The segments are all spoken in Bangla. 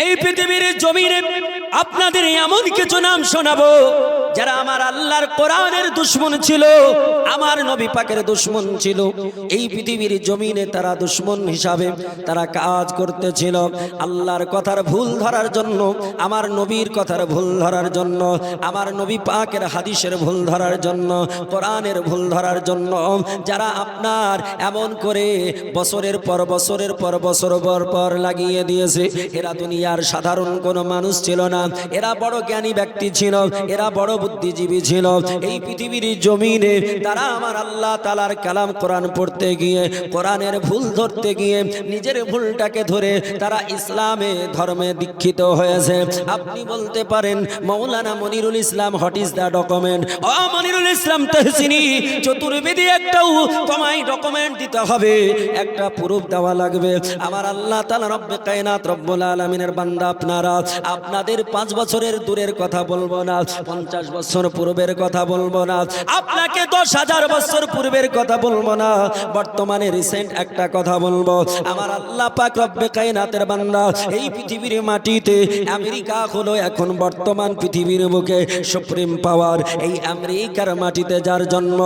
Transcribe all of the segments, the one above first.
এই পৃথিবীর জমিনে আপনাদের এমন কিছু নাম শোনাবো যারা আমার আল্লাহর কোরআনের দুশমন ছিল, আমার নবী পাকের দুশমন ছিল। এই পৃথিবীর জমিনে তারা দুশমন হিসাবে তারা কাজ করতেছিল। আল্লাহর কথার ভুল ধরার জন্য, আমার নবীর কথার ভুল ধরার জন্য, আমার নবী পাকের হাদিসের ভুল ধরার জন্য, কোরআনের ভুল ধরার জন্য যারা আপনার এমন করে বছরের পর বছরের পর বছর পর লাগিয়ে দিয়েছে। এরা দুনিয়ার সাধারণ কোনো মানুষ ছিল না, এরা বড় জ্ঞানী ব্যক্তি ছিল, এরা বড় বুদ্ধিজীবী ছিল। এই পৃথিবীর জমিনে তারা আমার আল্লাহ তাআলার কালাম কোরআন পড়তে গিয়ে, কোরআনের ভুল ধরতে গিয়ে নিজের ভুলটাকে ধরে তারা ইসলামে ধর্মে দীক্ষিত হয়েছে। আপনি বলতে পারেন মাওলানা মনিরুল ইসলাম, হোয়াট ইজ দ্য ডকুমেন্ট? ও মনিরুল ইসলাম তাহসিনী, চতুর্বেদী একটাও তোমায় ডকুমেন্ট দিতে হবে, একটা প্রুফ দেওয়া লাগবে। আমার আল্লাহ তাআলা রব্বে কায়নাত রব্বুল আলামিনের বান্দা আপনারা, আপনাদের 5 বছরের দূরের কথা বলবো না, 50 বছর পূর্বের কথা বলবো না, আপনাকে 10,000 বছর পূর্বের কথা বলবো না, বর্তমানে রিসেন্ট একটা কথা বলবো। আমার আল্লাহ পাক রব্বে কায়নাতের বান্দা, এই পৃথিবীর মাটিতে আমেরিকা হলো এখন বর্তমান পৃথিবীর বুকে সুপ্রিম পাওয়ার। এই আমেরিকার মাটিতে যার জন্ম,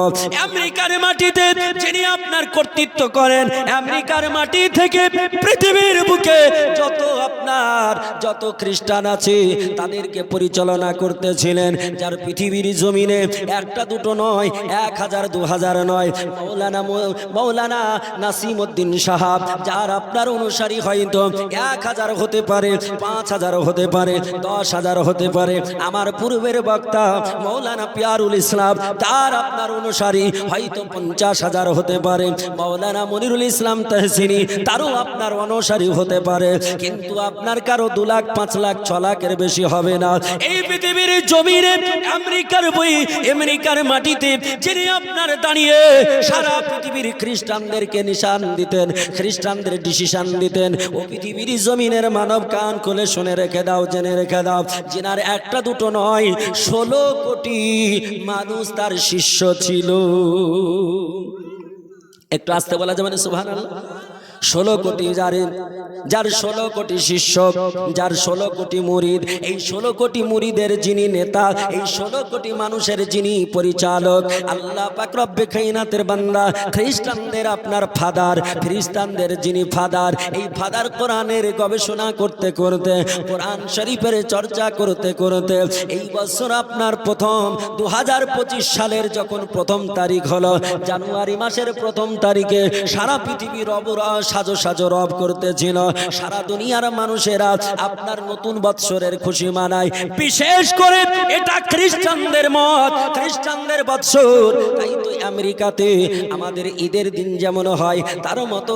আমেরিকার মাটিতে যিনি আপনার কর্তৃত্ব করেন, আমেরিকার মাটি থেকে পৃথিবীর বুকে যত খ্রিস্টান আছে তাদেরকে পরিচালনা করতেছিলেন, যার পৃথিবীর জমিনে একটা দুটো নয়, 1000 2000 নয়, মৌলানা নাসিমউদ্দিন সাহাব, যার আপনার অনুসারী হয়তো 1000 হতে পারে, 5000 হতে পারে, 10,000 হতে পারে। আমার পূর্বের বক্তা মৌলানা পিয়ারুল ইসলাম, তার আপনার অনুসারী হয়তো 50,000 হতে পারে। মৌলানা মনিরুল ইসলাম তাহসিনী, তারও আপনার অনুসারী হতে পারে, কিন্তু আপনার কারো 2 লাখ 5 লাখ 6 লাখের বেশি হবে না। এই পৃথিবীর জমিনে আমেরিকার মাটিতে যিনি আপনার দাঁড়িয়ে সারা পৃথিবীর খ্রিস্টানদেরকে নিশান দিতেন, খ্রিস্টানদের ডিসিশন দিতেন, ও পৃথিবীর জমিনের মানব কান খুলে শুনে রেখে দাও, জেনে রেখে দাও, যিনার একটা দুটো নয় 16 কোটি মানুষ তার শিষ্য ছিল। একটু আসতে বলা যাবে না সুবহানাল্লাহ? 16 কোটি, যার 16 কোটি শিষ্য, যার 16 কোটি মুরিদ, এই 16 কোটি মুরিদের যিনি নেতা, এই 16 কোটি মানুষের যিনি পরিচালক, আল্লাহ পাক রব্বে কায়নাতের বান্দা, খ্রিস্টানদের আপনার ফাদার, খ্রিস্টানদের যিনি ফাদার, এই ফাদার কোরআনের গবেষণা করতে করতে, কোরআন শরীফের চর্চা করতে করতে, এই বছর আপনার প্রথম 2025 সালের যখন প্রথম তারিখ হলো, জানুয়ারি মাসের প্রথম তারিখে সারা পৃথিবীর সাজো সাজো রব করতেছিল। সারা দুনিয়ার মানুষেরা আপনার নতুন বৎসরের খুশি মানায়, বিশেষ করে এটা খ্রিস্টানদের মত, খ্রিস্টানদের বৎসর। তাই তো আমেরিকাতে আমাদের ঈদের দিন যেমন হয় তার মতো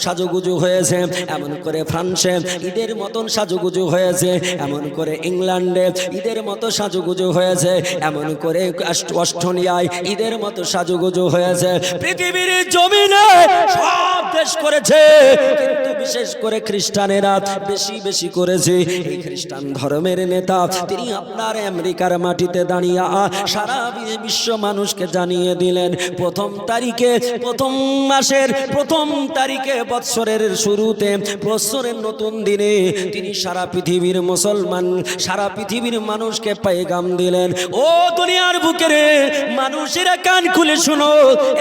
সাজুগুজু হয়েছে, এমন করে ফ্রান্সে ঈদের মতন সাজুগুজু হয়েছে, এমন করে ইংল্যান্ডে ঈদের মতো সাজুগুজু হয়েছে, এমন করে অস্ট্রেলিয়ায় ঈদের মতো সাজুগুজু হয়েছে। পৃথিবীর জমিনে সব দেশ করেছে, কিন্তু বিশেষ করে খ্রিস্টানেরা বেশি বেশি করেছে। এই খ্রিস্টান ধর্মের নেতা তিনি আপনার আমেরিকার মাটিতে দাঁড়িয়ে সারা বিশ্ব মানুষকে জানিয়ে দিলেন, প্রথম তারিখে, প্রথম মাসের প্রথম তারিখে, বৎসরের শুরুতে, বৎসরের নতুন দিনে তিনি সারা পৃথিবীর মুসলমান, সারা পৃথিবীর মানুষকে পেগাম দিলেন। ও দুনিয়ার বুকের মানুষেরা কান খুলে শুনো,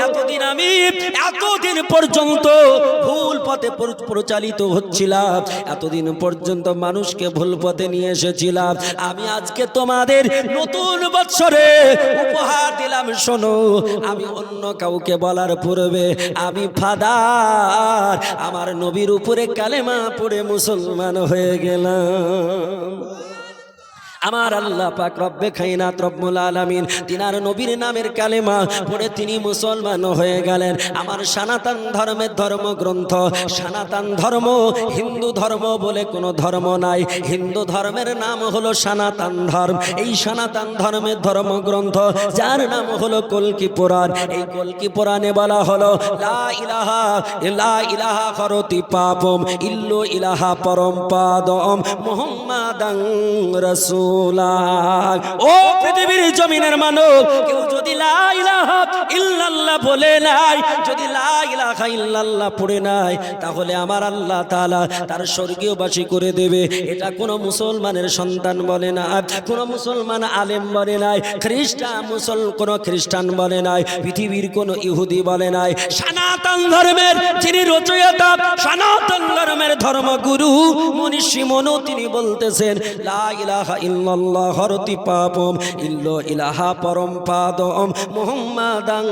এতদিন পর্যন্ত ভুল পথে পরিচালিত হচ্ছিলাম, এতদিন পর্যন্ত মানুষকে ভুল পথে নিয়ে এসেছিলাম। আমি আজকে তোমাদের নতুন বৎসরে উপহার দিলাম, শোনো, আমি অন্য কাউকে বলার পূর্বে আমি ফাদার আমার নবীর উপরে কালেমা পড়ে মুসলমান হয়ে গেলাম। আমার আল্লাহ পাক রব্বে কায়নাত রব্বুল আলামিন তিনার নবীর নামের কালেমা পড়ে তিনি মুসলমান হয়ে গেলেন। আমার সনাতন ধর্মের ধর্মগ্রন্থ, সনাতন ধর্ম, হিন্দু ধর্ম বলে কোনো ধর্ম নাই, হিন্দু ধর্মের নাম হলো সনাতন ধর্ম। এই সনাতন ধর্মের ধর্মগ্রন্থ যার নাম হলো কল্কি পুরাণ, এই কল্কি পুরাণে বলা হলো লা ইলাহা করতি পাপম ইল্লু ইলাহা পরম পাদম মুহাম্মাদান রাসূল। ও পৃথিবীর জমিনের মানুষ, কেউ যদি লা ইলাহা ইল্লাল্লাহ বলে নাই, যদি লা ইলাহা ইল্লাল্লাহ পড়ে নাই, তাহলে আমার আল্লাহ তাআলা তার স্বর্গীয়বাসী করে দেবে। এটা কোনো মুসলমানের সন্তান বলে না, কোনো মুসলমান আলেম বলে নাই, কোনো খ্রিস্টান বলে নাই, পৃথিবীর কোনো ইহুদি বলে নাই। সনাতন ধর্মের যিনি রচয়িতা, সনাতন ধর্মের ধর্মগুরু মনীষী মনু, তিনি বলতেছেন লা ইলাহা ইল্লাল্লাহ হরতি পাপম ইল্লো ইলাহা পরম পাদম মুহাম্মাদান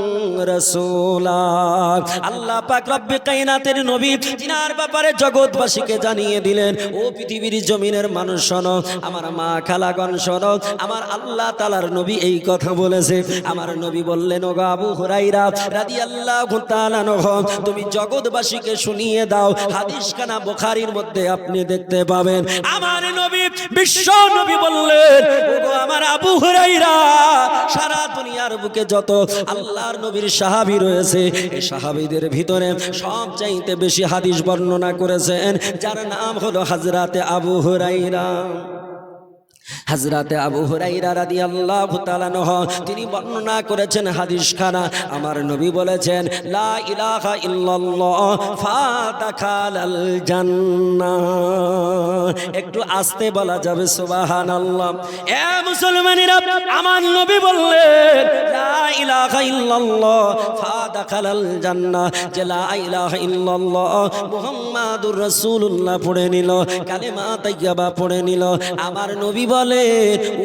রাসূলুল্লাহ। আল্লাহ পাক রব্বে কায়নাতের নবী জিনার ব্যাপারে জগৎবাসীকে জানিয়ে দিলেন, ও পৃথিবীর জমিনের মানুষ শোনো, আমার মা খালাগণ শোনো, আমার আল্লাহ তাআলার নবী এই কথা বলেছে। আমার নবী বললেন, ও আবু হুরায়রা রাদিয়াল্লাহু তাআলা আনহু, তুমি জগৎবাসীকে শুনিয়ে দাও। হাদিসখানা বুখারীর মধ্যে আপনি দেখতে পাবেন। আমার নবী বিশ্ব নবী বললেন, ও আমার আবু হুরায়রা, সারা দুনিয়ার বুকে যত আল্লাহর নবীর সাহাবী রয়েছে, এই সাহাবীদের ভিতরে সবচাইতে বেশি হাদিস বর্ণনা করেছেন যার নাম হলো হযরতে আবু হুরায়রা। হযরতে আবু হুরায়রা রাদিয়াল্লাহু তাআলা আনহু তিনি বর্ণনা করেছেন হাদিসখানা। আমার নবী বলেছেন, লা ইলাহা ইল্লাল্লাহ ফাদাখালাল জান্নাহ। একটু আস্তে বলা যাবে সুবহানাল্লাহ। এ মুসলমানেরা, আমার নবী বললেন, লা ইলাহা ইল্লাল্লাহ ফাদাখালাল জান্নাহ, যে লা ইলাহা ইল্লাল্লাহ মুহাম্মাদুর রাসূলুল্লাহ পড়ে নিল, কালেমা তাইয়্যিবা পড়ে নিল। আমার নবী বলে,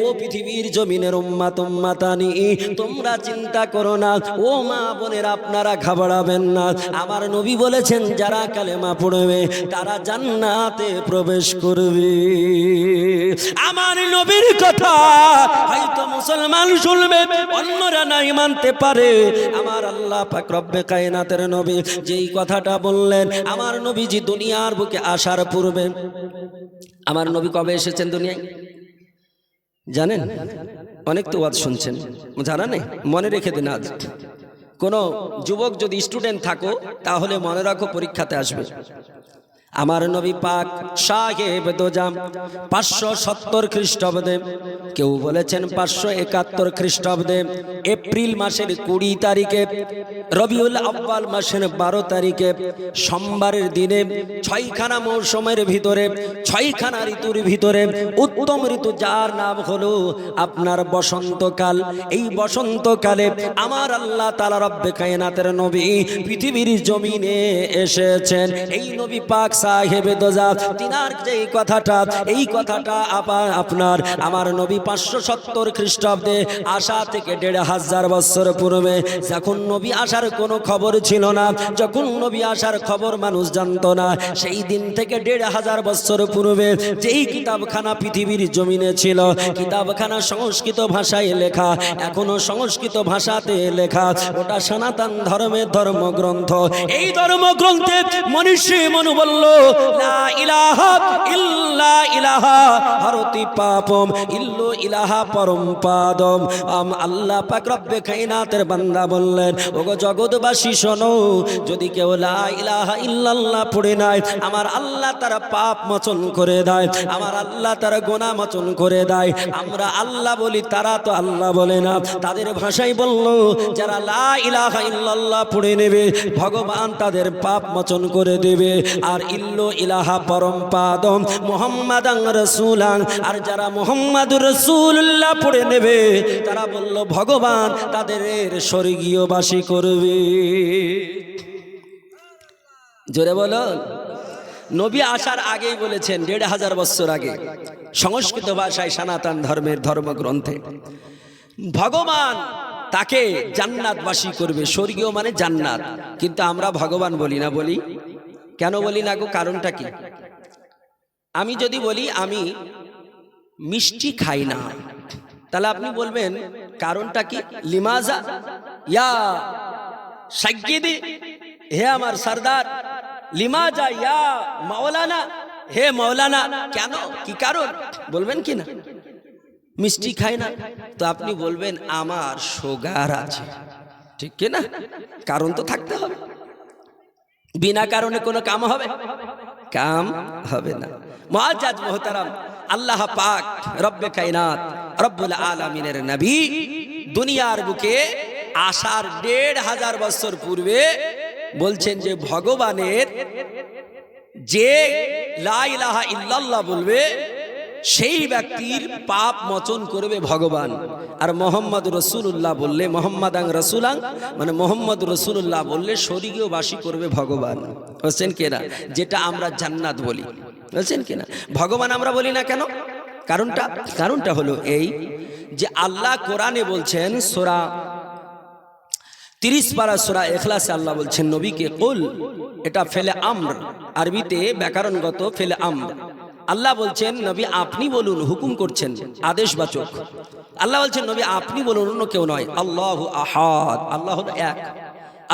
ও পৃথিবীর জমিনের উম্মাত উম্মাতানি, তোমরা চিন্তা করো না, ও মা বোনেরা আপনারা ঘাবড়াবেন না। আমার নবী বলেছেন, যারা কালেমা পড়বে তারা জান্নাতে প্রবেশ করবে। আমার নবীর কথা হয়তো মুসলমান শুনবে, অন্যরা নাই মানতে পারে। আমার আল্লাহ পাক রব্বে কায়নাতের নবী যেই কথাটা বললেন, আমার নবীজি দুনিয়ার বুকে আসার পূর্বে, আমার নবী কবে এসেছেন দুনিয়ায় জানেন? অনেক তো ওয়াজ শুনছেন, জানা নেই? মনে রেখে দিন। আজ কোনো যুবক যদি স্টুডেন্ট থাকো, তাহলে মনে রাখো পরীক্ষাতে আসবে। আমার নবী পাক সাহেব দোজাম 570 খ্রিস্টাব্দে, কেউ বলেছেন 571 খ্রিস্টাব্দে, এপ্রিল মাসের 20 তারিখে, রবিউল আউয়াল মাসের 12 তারিখে, সোমবারের দিনে 6খানা মৌসুমের ভিতরে, 6খানা ঋতুর ভিতরে উত্তম ঋতু যার নাম হলো আপনার বসন্তকাল। এই বসন্তকালে আমার আল্লাহ তাআলা রব্বে কায়নাতের নবী পৃথিবীর জমিনে এসেছেন। এই নবী পাক সাহেবে দোজা তিনার যে কথাটা, এই কথাটা আপনার আমার নবী 570 খ্রিস্টাব্দে আসা থেকে 1500 বছর পূর্বে, যখন নবী আসার কোনো খবর ছিল না, যখন নবী আসার খবর মানুষ জানতো না, সেই দিন থেকে 1500 বছর পূর্বে যেই কিতাবখানা পৃথিবীর জমিনে ছিল, কিতাবখানা সংস্কৃত ভাষায় লেখা, এখনো সংস্কৃত ভাষাতে লেখা, ওটা সনাতন ধর্মের ধর্মগ্রন্থ। এই ধর্মগ্রন্থে মনীষী মনু বলল, লা ইলাহা ইল্লা ইলাহা হরতি পাপম ইল্লো ইলাহা পরম পাদম। আল্লাহ পাক রব্বে কায়নাতের বান্দা বললেন, ওগো জগৎবাসী শোনো, যদি কেউ লা ইলাহা ইল্লাল্লাহ পড়ে নাই, আমার আল্লাহ তার পাপ মোচন করে দেয়, আমার আল্লাহ তার গুনাহ মোচন করে দেয়। আমরা আল্লাহ বলি, তারা তো আল্লাহ বলে না। তাদের ভাষায় বলল, যারা লা ইলাহা ইল্লাল্লাহ পড়ে নেবে, ভগবান তাদের পাপ মোচন করে দেবে। আর ইল্লো ইলাহা পরম পাদম মুহাম্মাদান রাসূলান, আর যারা মুহাম্মাদুর রাসূলুল্লাহ পড়ে নেবে, তারা বলল ভগবান তাদের স্বর্গীয়বাসী করবে। জোরে বলো। নবী আসার আগেই বলেছেন, 1500 বছর আগে, সংস্কৃত ভাষায় সনাতন ধর্মের ধর্মগ্রন্থে, ভগবান তাকে জান্নাতবাসী করবে। স্বর্গীয় মানে জান্নাত, কিন্তু আমরা ভগবান বলি না। বলি কেন বলি না গো? কারণটা কি? আমি যদি বলি আমি মিষ্টি খাই না, তাহলে আপনি বলবেন কারণটা কি? লিমাজা ইয়া সাইয়্যিদি, হে আমার সরদার, লিমাজা ইয়া মাওলানা, হে মাওলানা, কেন, কি কারণ বলবেন কি না? মিষ্টি খাই না, তো আপনি বলবেন আমার সুগার আছে, ঠিক কি না? কারণ তো থাকতে হবে। বিনা কারণে কোনো কাম হবে? কাম হবে না। মুআজ্জাজ মুহতারাম, আল্লাহ পাক রব্বে কায়নাত রব্বুল আলামিনের নবী দুনিয়ার বুকে আসার ১৫০০ বছর পূর্বে বলছেন যে ভগবানের যে লা ইলাহা ইল্লাল্লাহ বলবে সেই ব্যক্তির পাপ মোচন করবে ভগবান। আর মোহাম্মদ রসুল্লাহ বললে, মোহাম্মদাং রসুলাং মানে মোহাম্মদ রসুল্লাহ বললে স্বর্গীয় বাসী করবে ভগবান। বুঝছেন কিনা? যেটা আমরা জান্নাত বলি, বুঝছেন কিনা? ভগবান আমরা বলি না কেন? কারণটা হলো এই যে আল্লাহ কোরআনে বলছেন, সূরা 30 পারা সূরা ইখলাসে আল্লাহ বলছেন নবীকে কুল, এটা ফেলে আমর, আরবিতে ব্যাকরণগত ফেলে আমর। আল্লাহ বলছেন নবী আপনি বলুন, হুকুম করছেন আদেশবাচক। আল্লাহ বলছেন নবী আপনি বলুন, অন্য কেউ নয়। আল্লাহু আহাদ, আল্লাহ হলো এক।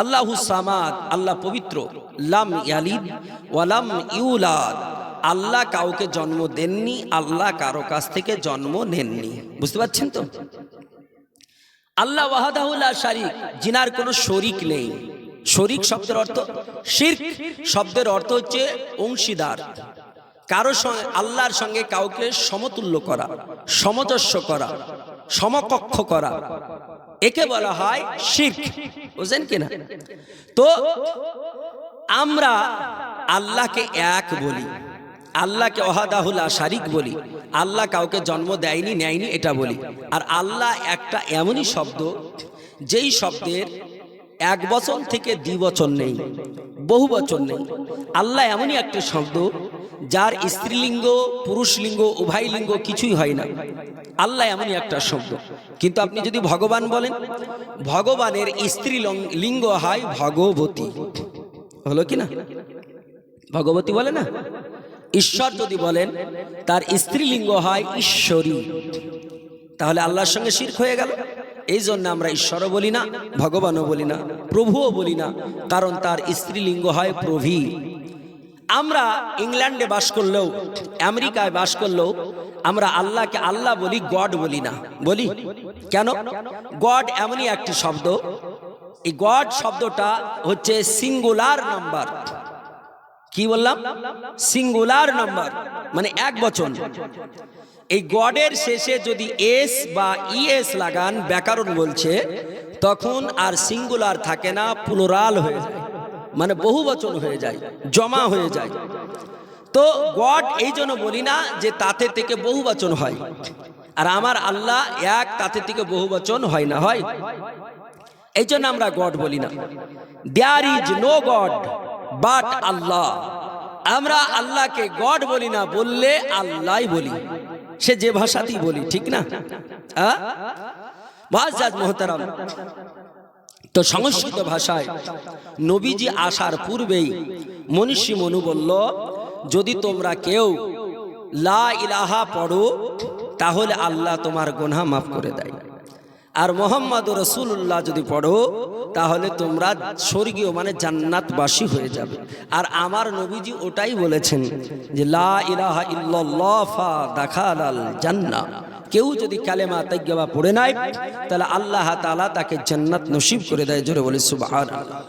আল্লাহু সামাদ, আল্লাহ পবিত্র। লাম ইয়ালিদ ওয়া লাম ইউলাদ, আল্লাহ কাউকে জন্ম দেননি, আল্লাহ কারো কাছ থেকে জন্ম নেননি। বুঝতে পারছেন তো? আল্লাহ ওয়াহদাহু লা শারীক, যিনার কোনো শরীক নেই। শরীক শব্দের অর্থ, শিরক শব্দের অর্থ হচ্ছে অংশীদার। কারো সঙ্গে, আল্লাহর সঙ্গে কাউকে সমতুল্য করা, সমজস্ব করা, সমকক্ষ করা, একে বলা হয় শিরক। বুঝলেন কিনা? তো আমরা আল্লাহকে এক বলি, আল্লাহকে ওয়াহদাহু লা শারীক বলি, আল্লাহ কাউকে জন্ম দেয়নি নেয়নি এটা বলি। আর আল্লাহ একটা এমনই শব্দ যেই শব্দের এক বচন থেকে দ্বিবচন নেই, বহু বচন নেই। আল্লাহ এমনই একটা শব্দ যার স্ত্রীলিঙ্গ পুরুষলিঙ্গ উভয় লিঙ্গ কিছুই হয় না। আল্লাহ এমনই একটা শব্দ। কিন্তু আপনি যদি ভগবান বলেন, ভগবানের স্ত্রীলিঙ্গ হয় ভগবতী। হলো কি না? ভগবতী বলে না? ঈশ্বর যদি বলেন তার স্ত্রীলিঙ্গ হয় ঈশ্বরী, তাহলে আল্লাহর সঙ্গে শিরক হয়ে গেল। এই জন্য আমরা ঈশ্বরও বলি না, ভগবানও বলি না, প্রভুও বলি না, কারণ তার স্ত্রীলিঙ্গ হয় প্রভি। আমরা ইংল্যান্ডে বাস করলেও, আমেরিকায় বাস করলেও আমরা আল্লাহকে আল্লাহ বলি, গড বলি না। বলি কেন? গড এমনই একটি শব্দ, এই গড শব্দটা হচ্ছে সিঙ্গুলার নাম্বার। কি বললাম? সিঙ্গুলার নাম্বার মানে এক বচন। এই গডের শেষে যদি এস বা ইএস লাগান, ব্যাকরণ বলছে, তখন আর সিঙ্গুলার থাকে না, প্লুরাল হয়ে যায়, মানে বহু বচন হয়ে যায়, জমা হয়ে যায়। তো গড এই জন্য বলি না যে তাতে থেকে বহু বচন হয়। আর আমার আল্লাহ এক, তাতে থেকে বহু বচন হয় না, হয়। এই জন্য আমরা গড বলি না। There is no god but Allah. আমরা আল্লাহকে গড বলি না, বললে আল্লাহ বলি, সে যে ভাষাতেই বলি, ঠিক না? মুআজ্জাজ মুহতারাম, তো সংস্কৃত ভাষায় নবীজি আসার পূর্বেই মনীষী মনু বলল, যদি তোমরা কেউ লা ইলাহা পড়ো তাহলে আল্লাহ তোমার গুনাহ মাফ করে দেয়। আর মোহাম্মদ রসুল্লাহ যদি পড়ো তাহলে তোমরা স্বর্গীয় মানে জান্নাতবাসী হয়ে যাবে। আর আমার নবীজি ওটাই বলেছেন যে লা ইলাহা ইল্লাল্লাহ ফা দাখালাল জান্নাহ। কেউ যদি কালেমা তাইয়্যিবা পড়ে নাই তাহলে আল্লাহ তাআলা তাকে জান্নাত নসিব করে দেয়। জোরে বলে সুবহানাল্লাহ।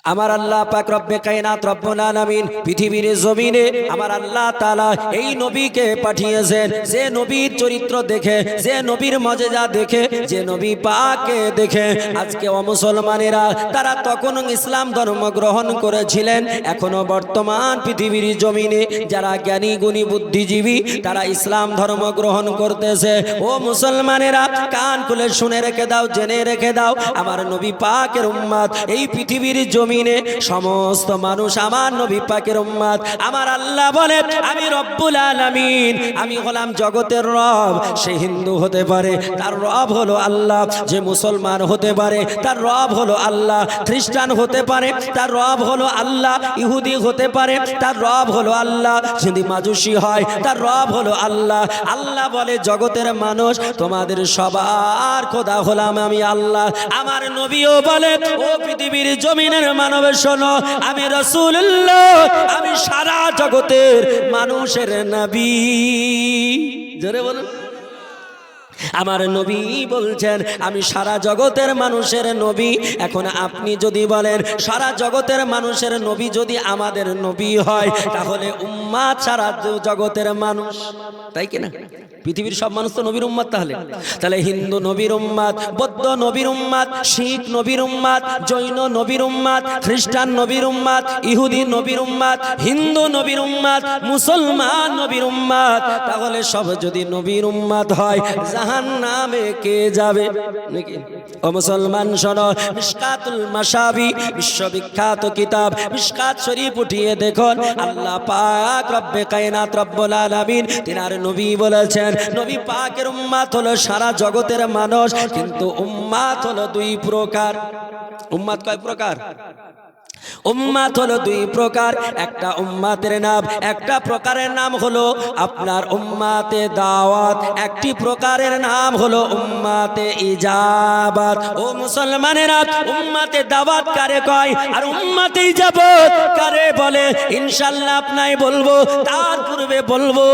আমার আল্লাহ পাক রব্বে কায়নাত রব্বুল আলামিন পৃথিবীর জমিনে আমার আল্লাহ তাআলা এই নবীকে পাঠিয়েছেন, যে নবীর চরিত্র দেখে, যে নবীর মজেজা দেখে, যে নবী পাককে দেখে আজকে মুসলমানেরা তারা তখন ইসলাম ধর্ম গ্রহণ করেছিলেন। এখনো বর্তমান পৃথিবীর জমিনে যারা জ্ঞানী গুণী বুদ্ধিজীবী তারা ইসলাম ধর্ম গ্রহণ করতেছে। ও মুসলমানেরা কান খুলে শুনে রেখে দাও, জেনে রেখে দাও, আমার নবী পাকের উম্মত এই পৃথিবীর জমিনে সমস্ত মানুষ আমার নবী পাকের উম্মত। আমার আল্লাহ বলে আমি রব্বুল আলামিন, আমি হলাম জগতের রব। সে হিন্দু হতে পারে, তার রব হলো আল্লাহ। যে মুসলমান হতে পারে, তার রব হলো আল্লাহ। খ্রিস্টান হতে পারে, তার রব হলো আল্লাহ। ইহুদি হতে পারে, তার রব হলো আল্লাহ। যদি মাজুসি হয়, তার রব হলো আল্লাহ। আল্লাহ বলে জগতের মানুষ তোমাদের সবার খোদা হলাম আমি আল্লাহ। আমার নবীও বলে ও পৃথিবীর জমিনের মানব শোনো, আমি রাসূলুল্লাহ, আমি সারা জগতের মানুষের নবী। জোরে বলুন। আমার নবী বলছেন আমি সারা জগতের মানুষের নবী। এখন আপনি যদি বলেন সারা জগতের মানুষের নবী যদি আমাদের নবী হয় তাহলে উম্মাত সারা জগতের মানুষ, তাই কিনা? পৃথিবীর সব মানুষ তো নবীর উম্মত। তাহলে হিন্দু নবীর উম্মত, বৌদ্ধ নবীর উম্মত, শিখ নবীর উম্মত, জৈন নবীর উম্মত, খ্রিস্টান নবীর উম্মত, ইহুদি নবীর উম্মত, হিন্দু নবীর উম্মত, মুসলমান নবীর উম্মত। তাহলে সব যদি নবীর উম্মত হয়, জাহান্নামে কে যাবে নাকি? ও মুসলমান শোনো, মিশকাতুল মাশাবি বিশ্ববিখ্যাত কিতাব মিশকাত শরীফ উঠিয়ে দেখুন, আল্লাহ পাক রব্বে কায়নাত রব্বুল আলামিন তিনার নবী বলেছেন, নবী পাকের উম্মত হলো সারা জগতের মানুষ, কিন্তু উম্মত হলো দুই প্রকার। উম্মত কয় প্রকার? উম্মত হলো দুই প্রকার। একটা উম্মতের নাম, একটা প্রকারের নাম হলো আপনার উম্মতে দাওয়াত, একটি প্রকারের নাম হলো উম্মতে ইজাবাত। ও মুসলমানেরা, উম্মতে দাওয়াত কারে কয় আর উম্মতে ইজাবাত কারে বলে ইনশাআল্লাহ আপনাই বলবো। তার পূর্বে বলবো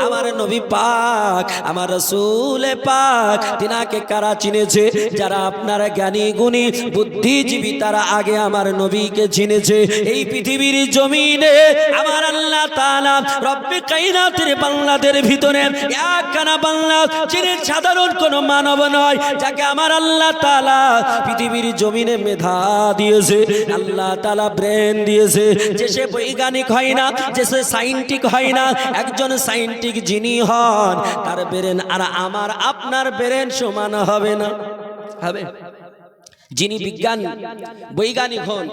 আমার নবী পাক, আমার রাসূল পাক তিনাকে কারা চিনেছে? যারা আপনার জ্ঞানী গুণী বুদ্ধিজীবী, তারা আগে আমার নবীকে চিনেছে। এই পৃথিবীর জমিনে আমার আল্লাহ তাআলা রব্বে কায়নাতের বান্দাদের ভিতরে একখানা বান্দা যিনি সাধারণ কোন মানব নয়, যাকে আমার আল্লাহ তাআলা পৃথিবীর জমিনে মেধা দিয়েছে, আল্লাহ তাআলা ব্রেন দিয়েছে। যে সে বৈজ্ঞানিক হয় না, যে সে সায়েন্টিক হয় না, একজন সায়েন্টিক যিনি হন তার ব্রেন আর আমার আপনার ব্রেন সমান হবে না। হবে? যিনি বিজ্ঞান বৈজ্ঞানিক হন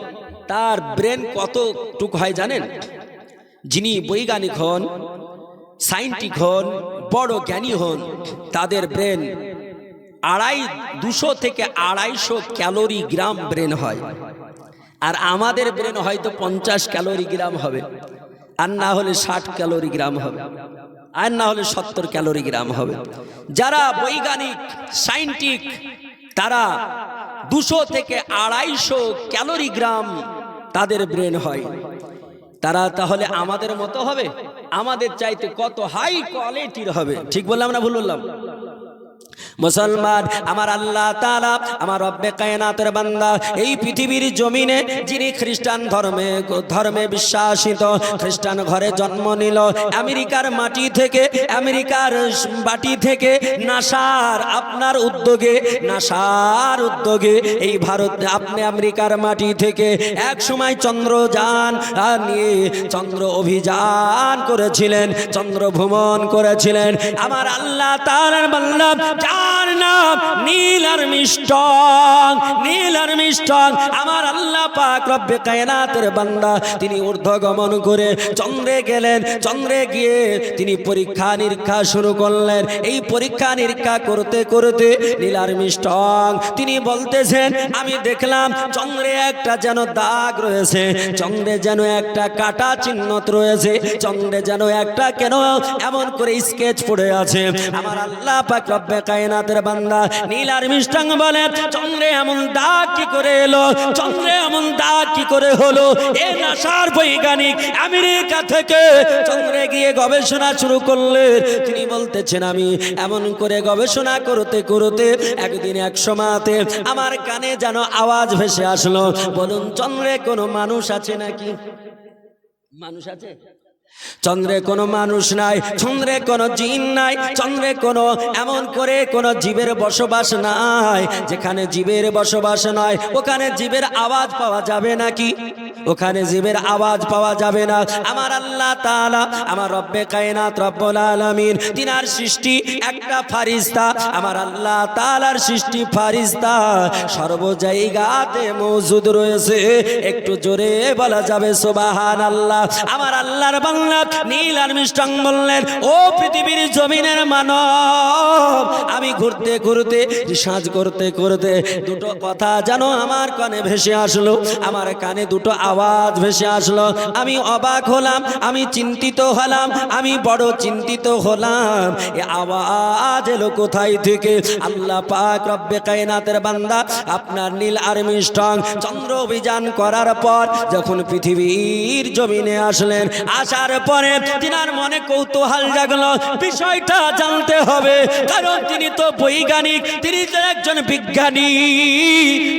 তার ব্রেন কতটুক হয় জানেন? যিনি বৈজ্ঞানিক হন, সায়েন্টিক হন, বড় জ্ঞানী হন, তাদের ব্রেন 200 থেকে 250 ক্যালোরি গ্রাম ব্রেন হয়। আর আমাদের ব্রেন হয়তো 50 ক্যালোরি গ্রাম হবে, আর না হলে 60 ক্যালোরি গ্রাম হবে, আর না হলে 70 ক্যালোরি গ্রাম হবে। যারা বৈজ্ঞানিক সায়েন্টিক তারা 200 থেকে 250 ক্যালোরি গ্রাম তাদের ব্রেন হয়। তারা তাহলে আমাদের মতো হবে? আমাদের চাইতে কত হাই কোয়ালিটির হবে। ঠিক বললাম না ভুল বললাম? মুসলমান আমার আল্লাহ তাআলা আমার রব্বে কায়নাতের বান্দা এই পৃথিবীর জমিনে যিনি খ্রিস্টান ধর্মে বিশ্বাসিত, খ্রিস্টান ঘরে জন্ম নিল, আমেরিকার মাটি থেকে, আমেরিকার মাটি থেকে নাসার আপনার উদ্যোগে, নাসার উদ্যোগে এই ভারত আপনি আমেরিকার মাটি থেকে এক সময় চন্দ্রযান নিয়ে চন্দ্র অভিযান করেছিলেন, চন্দ্র ভ্রমণ করেছিলেন আমার আল্লাহ তাআলার বান্দা যার নাম নীল আর্মস্ট্রং। নীল আর্মস্ট্রং আমার আল্লাহ পাক রব্বে কায়নাতের বান্দা, তিনি ঊর্ধ্বগমন করে চন্দ্রে গেলেন। চন্দ্রে গিয়ে তিনি পরীক্ষা নিরীক্ষা শুরু করলেন। এই পরীক্ষা নিরীক্ষা করতে করতে নীল আর্মস্ট্রং তিনি বলতেছেন, আমি দেখলাম চন্দ্রে একটা যেন দাগ রয়েছে, চন্দ্রে যেন একটা কাটা চিহ্ন রয়েছে, চন্দ্রে যেন একটা কেন এমন করে স্কেচ পড়ে আছে। আমার আল্লাহ পাক রব্বে কায়নাতের বান্দা নীল আর্মস্ট্রং বলে, চন্দ্রে এমন দাগ কি করে এলো? চন্দ্রে এমন দাগ কি করে হলো? এই নাসার বৈজ্ঞানিক আমেরিকা থেকে চন্দ্রে গিয়ে গবেষণা শুরু করলেন। তিনি বলতেছেন, আমি এমন করে গবেষণা করতে করতে একদিন এক সময়তে আমার কানে যেন আওয়াজ ভেসে আসলো, বলুন চন্দ্রে কোনো মানুষ আছে নাকি? মানুষ আছে? চন্দ্রে কোনো মানুষ নাই, চন্দ্রে কোনো জিন নাই, চন্দ্রে কোনো এমন করে কোনো জীবের বসবাস নাই। যেখানে জীবের বসবাস নয় ওখানে জীবের আওয়াজ পাওয়া যাবে নাকি? ওখানে জীবের আওয়াজ পাওয়া যাবে না। আমার আল্লাহ তাআলা আমার রব্বে কায়নাত রব্বুল আলামিন তিনার সৃষ্টি একটা ফারিস্তা, আমার আল্লাহ তাআলার সৃষ্টি ফারিস্তা সর্ব জায়গাতে মওজুদ রয়েছে। একটু জোরে বলা যাবে সুবহানাল্লাহ। আমার আল্লাহর বান্দা নীল আর্মস্ট্রং বললেন, ও পৃথিবীর জমিনের মানব, আমি ঘুরতে ঘুরতে রিসার্চ করতে করতে দুটো কথা যেন আমার কানে ভেসে আসলো, আমার কানে দুটো আওয়াজ ভেসে আসলো। আমি অবাক হলাম, আমি চিন্তিত হলাম, আমি বড় চিন্তিত হলাম। এই আওয়াজ এলো কোথায় থেকে? আল্লাহ পাক রব্বে কায়নাতের বান্দা আপনার নীল আর্মস্ট্রং চন্দ্র অভিযান করার পর যখন পৃথিবীর জমিনে আসলেন, আসার যাওয়ার পরে তিনার মনে কৌতূহল জাগলো, বিষয়টা জানতে হবে, কারণ তিনি তো বৈজ্ঞানিক, তিনি তো একজন বিজ্ঞানী।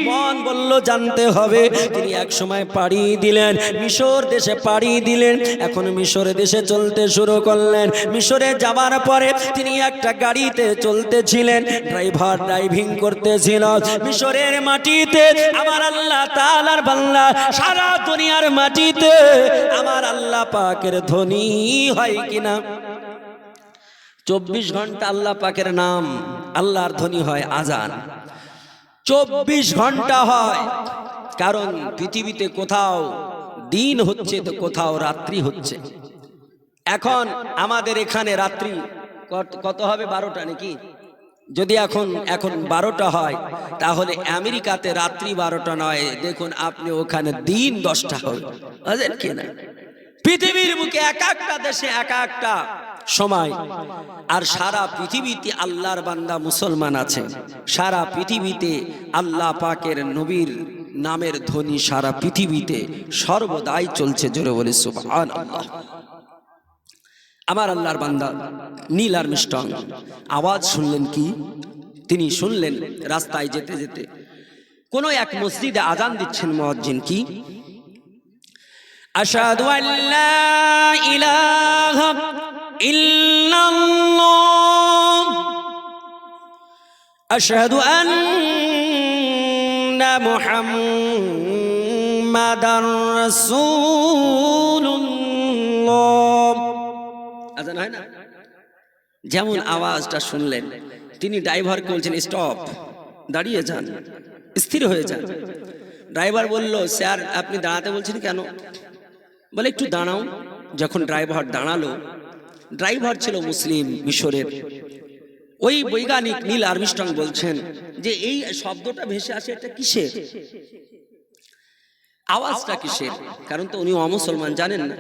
মন বলল জানতে হবে। তিনি এক সময় পাড়ি দিলেন, মিশর দেশে পাড়ি দিলেন। এখন মিশর দেশে চলতে শুরু করলেন। মিশরে যাবার পরে তিনি একটা গাড়িতে চলতেছিলেন, ড্রাইভার ড্রাইভিং করতেছিল। মিশরের মাটিতে আমার আল্লাহ তাআলার বান্দা, সারা দুনিয়ার মাটিতে আমার আল্লাহ পাকের ধ্বনি হয় কিনা? 24 ঘন্টা আল্লাহ পাকের নাম, আল্লাহর ধ্বনি হয় আজান, 24 ঘন্টা হয়। কারণ পৃথিবীতে কোথাও দিন হচ্ছে তো কোথাও রাত্রি হচ্ছে। এখন আমাদের এখানে রাত্রি কত হবে? 12টা নাকি? যদি এখন 12টা হয়, তাহলে আমেরিকাতে রাত্রি 12টা নয়, দেখুন আপনি ওখানে দিন 10টা হবে, বুঝলেন কি না? পৃথিবীর বুকে এক একটা দেশে এক একটা সময়। আর সারা পৃথিবীতে আল্লাহর বান্দা মুসলমান আছে, সারা পৃথিবীতে আল্লাহ পাকের নবীর নামের ধ্বনি সারা পৃথিবীতে সর্বদাই চলছে। জোরে বলি সুবহানাল্লাহ। আমার আল্লাহর বান্দা নীল আর্মস্ট্রং আওয়াজ শুনলেন কি? তিনি শুনলেন রাস্তায় যেতে যেতে কোন এক মসজিদে আজান দিচ্ছেন মুয়াজ্জিন। কি? আশহাদু আল্লা ইলাহা ইল্লাল্লাহ আশহাদু আন্না মুহাম্মাদার রাসূলুল্লাহ। আজান হয় না? যেমন আওয়াজটা শুনলেন, তিনি ড্রাইভারকে বলছেন স্টপ, দাঁড়িয়ে যান, স্থির হয়ে যান। ড্রাইভার বলল, স্যার আপনি দাঁড়াতে বলছেন কেন? বলে একটু দাঁড়াও। যখন ড্রাইভার দাঁড়ালো, ড্রাইভার ছিল মুসলিম মিশরের। ওই বৈজ্ঞানিক নীল আর্মস্ট্রং বলছেন যে এই শব্দটা ভেসে আসে, এটা কিসের? আওয়াজটা কিসের? কারণ তো উনি অমুসলমান, জানেন না।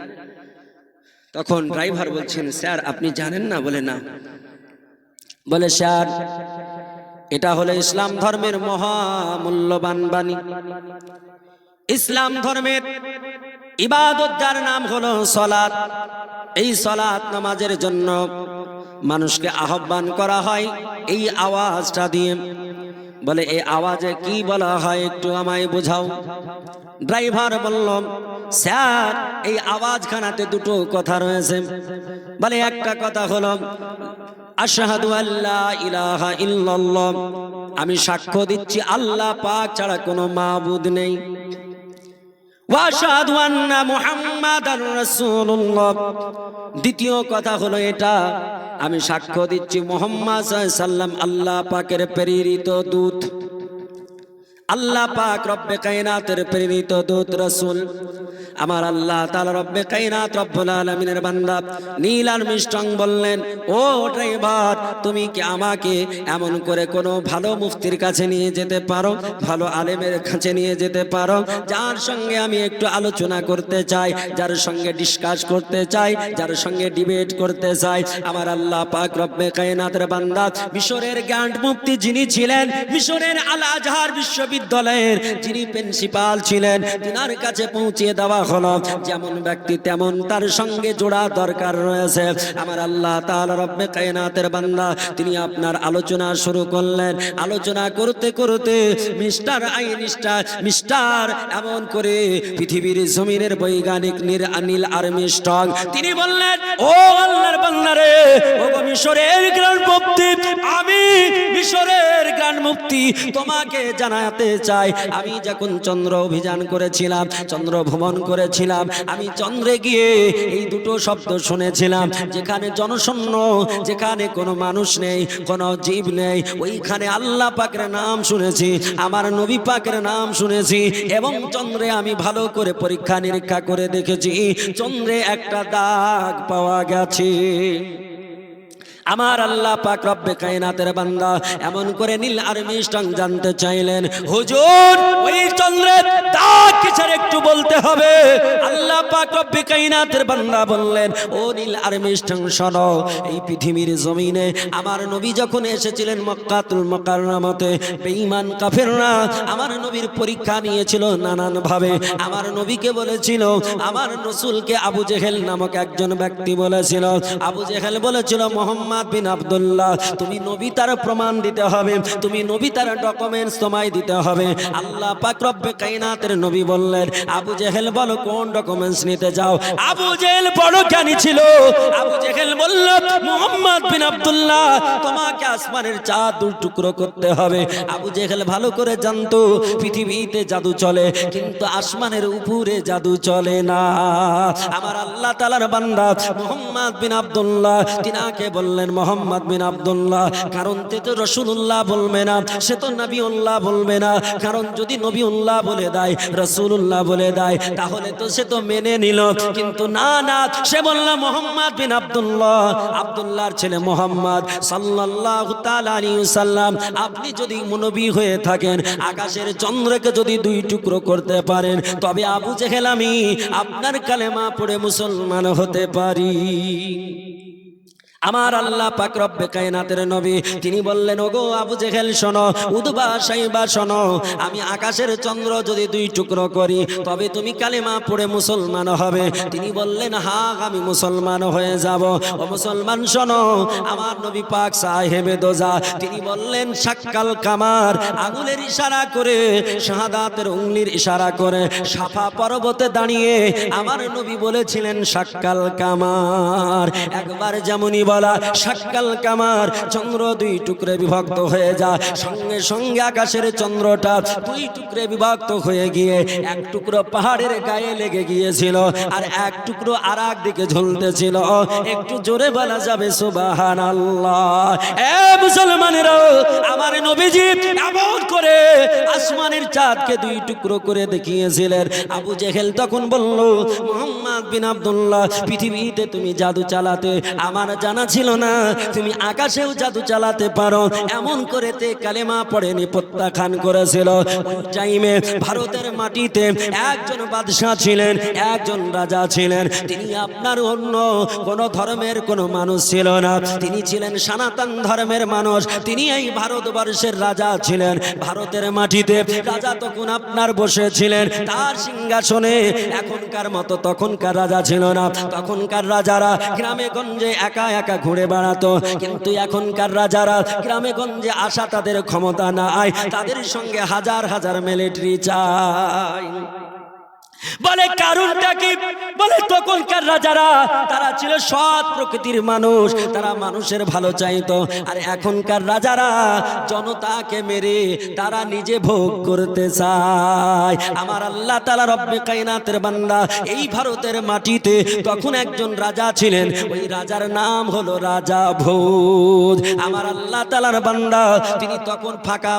তখন ড্রাইভার বলছেন, স্যার আপনি জানেন না? বলে না। বলে স্যার এটা হলো ইসলাম ধর্মের মহামূল্যবান বাণী। ইসলাম ধর্মের ইবাদত যার নাম হলো সালাত। এই সালাত নামাজের জন্য মানুষকে আহ্বান করা হয় এই আওয়াজটা দিয়ে। বলে এই আওয়াজে কি বলা হয় একটু আমায় বোঝাও। ড্রাইভার বলল, স্যার এই আওয়াজখানাতে দুটো কথা রয়েছে। বলে একটা কথা হলো আশহাদু আল্লা ইলাহা ইল্লাল্লাহ, আমি সাক্ষ্য দিচ্ছি আল্লাহ পাক ছাড়া কোনো মাবুদ নেই। ওয়া আশহাদু আন্না মুহাম্মাদার রাসূলুল্লাহ, দ্বিতীয় কথা হলো এটা, আমি সাক্ষ্য দিচ্ছি মুহাম্মদ সাল্লাল্লাহু আলাইহি সাল্লাম আল্লাহ পাকের প্রেরিত দূত। আল্লাহ পাক রব্বে কায়নাতের প্রেরিত দূত রাসূল। আমার আল্লাহ তাআলা রব্বে কায়নাত রব্বুল আলামিনের বান্দা নীল আর্মস্ট্রং বললেন, ও ড্রাইভার তুমি কি আমাকে এমন করে কোনো ভালো মুফতির কাছে নিয়ে যেতে পারো, ভালো আলেমের কাছে নিয়ে যেতে পারো, যার সঙ্গে আমি একটু আলোচনা করতে চাই, যার সঙ্গে ডিসকাস করতে চাই, যার সঙ্গে ডিবেট করতে চাই। আমার আল্লাহ পাক রব্বে কায়নাতের বান্দা মিশরের গ্র্যান্ড মুফতি যিনি ছিলেন, মিশরের আল আজহার বিশ্ববিদ্যালয়ের যিনি প্রিন্সিপাল ছিলেন, তিনার কাছে পৌঁছে দেওয়া হলো। যেমন ব্যক্তি তেমন তার সঙ্গে জোড়া দরকার রয়েছে। আমার আল্লাহ তাআলা রব্বে কায়নাতের বান্দা তিনি আপনার আলোচনা শুরু করলেন। আলোচনা করতে করতে মিস্টার মিস্টার এমন করে পৃথিবীর জমিনের বৈজ্ঞানিক নীল আর্মস্ট্রং তিনি বললেন, ও আল্লাহর বান্দা রে, ও মিশরের গ্র্যান্ড মুফতি, আমি মিশরের গ্র্যান্ড মুফতি তোমাকে জানাতে চাই, আমি যখন চন্দ্র অভিযান করেছিলাম, চন্দ্র ভ্রমণ করেছিলাম, আমি চন্দ্রে গিয়ে এই দুটো শব্দ শুনেছিলাম, যেখানে জনশূন্য, যেখানে কোনো মানুষ নেই, কোনো জীব নেই, ওইখানে আল্লাহ পাকের নাম শুনেছি, আমার নবী পাকের নাম শুনেছি। এবং চন্দ্রে আমি ভালো করে পরীক্ষা নিরীক্ষা করে দেখেছি, চন্দ্রে একটা দাগ পাওয়া গেছে। আমার আল্লাহ পাক রব্বে কায়নাতের বান্দা এমন করে নীল আর্মস্ট্রং জানতে চাইলেন, হুজুর ওই চন্দ্রে তাক কিসের একটু বলতে হবে। আল্লাহ পাক রব্বে কায়নাতের বান্দা বললেন, ও নীল আর্মস্ট্রং শোনো, এই পৃথিবীর জমিনে আমার নবী যখন এসেছিলেন মক্কাতুল মুকাররমাতে, বেঈমান কাফেররা আমার নবীর পরীক্ষা নিয়েছিল নানান ভাবে। আমার নবীকে বলেছিল, আমার রাসূলকে আবু জেহেল নামক একজন ব্যক্তি বলেছিল, আবু জেহেল বলেছিল মুহাম্মদ বিন আব্দুল্লাহ তুমি নবী, তার প্রমাণ দিতে হবে, তুমি নবী, তার ডকুমেন্টস তোমায় দিতে হবে। আল্লাহ পাক রব্বে কায়নাতের নবী বললেন, আবু জেহেল বলো কোন ডকুমেন্টস নিতে যাও। আবু জেহেল বড় জ্ঞানী ছিল। আবু জেহেল বলল, মুহাম্মদ বিন আব্দুল্লাহ তোমাকে আসমানের চাঁদ দুই টুকরো করতে হবে। আবু জেহেল ভালো করে জানতো পৃথিবীতে জাদু চলে, কিন্তু আসমানের উপরে জাদু চলে না। আমার আল্লাহ তাআলার বান্দা মুহাম্মদ বিন আব্দুল্লাহ তিনাকে বললেন মুহাম্মদ বিন আব্দুল্লাহ, কারণ তে তো রাসূলুল্লাহ বলবে না, সে তো নবীউল্লাহ বলবে না, কারণ যদি নবীউল্লাহ বলে দেয়, রাসূলুল্লাহ বলে দেয়, তাহলে তো সে তো মেনে নিল। কিন্তু না না, সে বলল মুহাম্মদ বিন আব্দুল্লাহ, আব্দুল্লাহর ছেলে মুহাম্মদ সাল্লাল্লাহু তাআলা আলাইহি ওয়াসাল্লাম, আপনি যদি নবী হয়ে থাকেন, আকাশের চন্দ্রকে যদি দুই টুকরো করতে পারেন, তবে আবু জেহেল আমি আপনার কালেমা পড়ে মুসলমান হতে পারি। আমার আল্লাহ পাক রব্বে কায়নাতের নবী তিনি বললেন, ওগো আবু জেহেল শোনো, উদবা সাইবা শোনো, আমি আকাশের চন্দ্র যদি দুই টুকরো করি, তবে তুমি কালেমা পড়ে মুসলমান হবে। তিনি বললেন, হ্যাঁ আমি মুসলমান হয়ে যাব। ও মুসলমান শোনো, আমার নবী পাক সাহেবে দোজা তিনি বললেন, শাক্কাল কামার, আঙুলের ইশারা করে, শাহাদাতের উঙ্গলির ইশারা করে সাফা পর্বতে দাঁড়িয়ে আমার নবী বলেছিলেন, শাক্কাল কামার। একবার যেমনই বলা শাক্কাল কামার, চন্দ্র দুই টুকরে বিভক্ত হয়ে যায়, সঙ্গে সঙ্গে আকাশের চন্দ্রটা দুই টুকরে বিভক্ত হয়ে গিয়ে এক টুকরো পাহাড়ের গায়ে লেগে গিয়েছিল, আর এক টুকরো আর এক দিকে ঝুলতেছিল। একটু জোরে বলা যাবে সুবহানাল্লাহ। এ মুসলমানেরা, আমার নবীজি এমন করে আসমানের চাঁদকে দুই টুকরো করে দেখিয়েছিলেন। আবু জেহেল তখন বলল, মুহাম্মদ বিন আব্দুল্লাহ পৃথিবীতে তুমি জাদু চালাতে আমার জানা ছিল না, তুমি আকাশেও জাদু চালাতে পারো। এমন করে তে কালেমা পড়েনি প্রত্যাখ্যান করেছিল। ওই টাইমে ভারতের মাটিতে একজন বাদশাহ ছিলেন, একজন রাজা ছিলেন। তিনি আপনার অন্য কোন ধর্মের কোন মানুষ ছিল না, তিনি ছিলেন সনাতন ধর্মের মানুষ। তিনি এই ভারতবর্ষের রাজা ছিলেন। ভারতের মাটিতে রাজা তখন আপনার বসেছিলেন তার সিংহাসনে। এখনকার মতো তখনকার রাজা ছিল না। তখনকার রাজারা গ্রামে গঞ্জে একা একা ঘুরে বেড়াতো, কিন্তু এখনকার রাজারা গ্রামে গঞ্জে আসা তাদের ক্ষমতা নাই, তাদের সঙ্গে হাজার হাজার মিলিটারি চাই। বলে কারণটা কি? বলে তখনকার রাজারা তারা ছিল সৎ প্রকৃতির মানুষ, তারা মানুষের ভালো চাইতো। আর এখনকার রাজারা জনতাকে মেরে তারা নিজে ভোগ করতে চায়। আমার আল্লাহ তাআলা রব্বে কায়নাতের বান্দা, এই ভারতের মাটিতে তখন একজন রাজা ছিলেন, ওই রাজার নাম হলো রাজা ভোজ। আমার আল্লাহ তাআলার বান্দা তিনি তখন ফাঁকা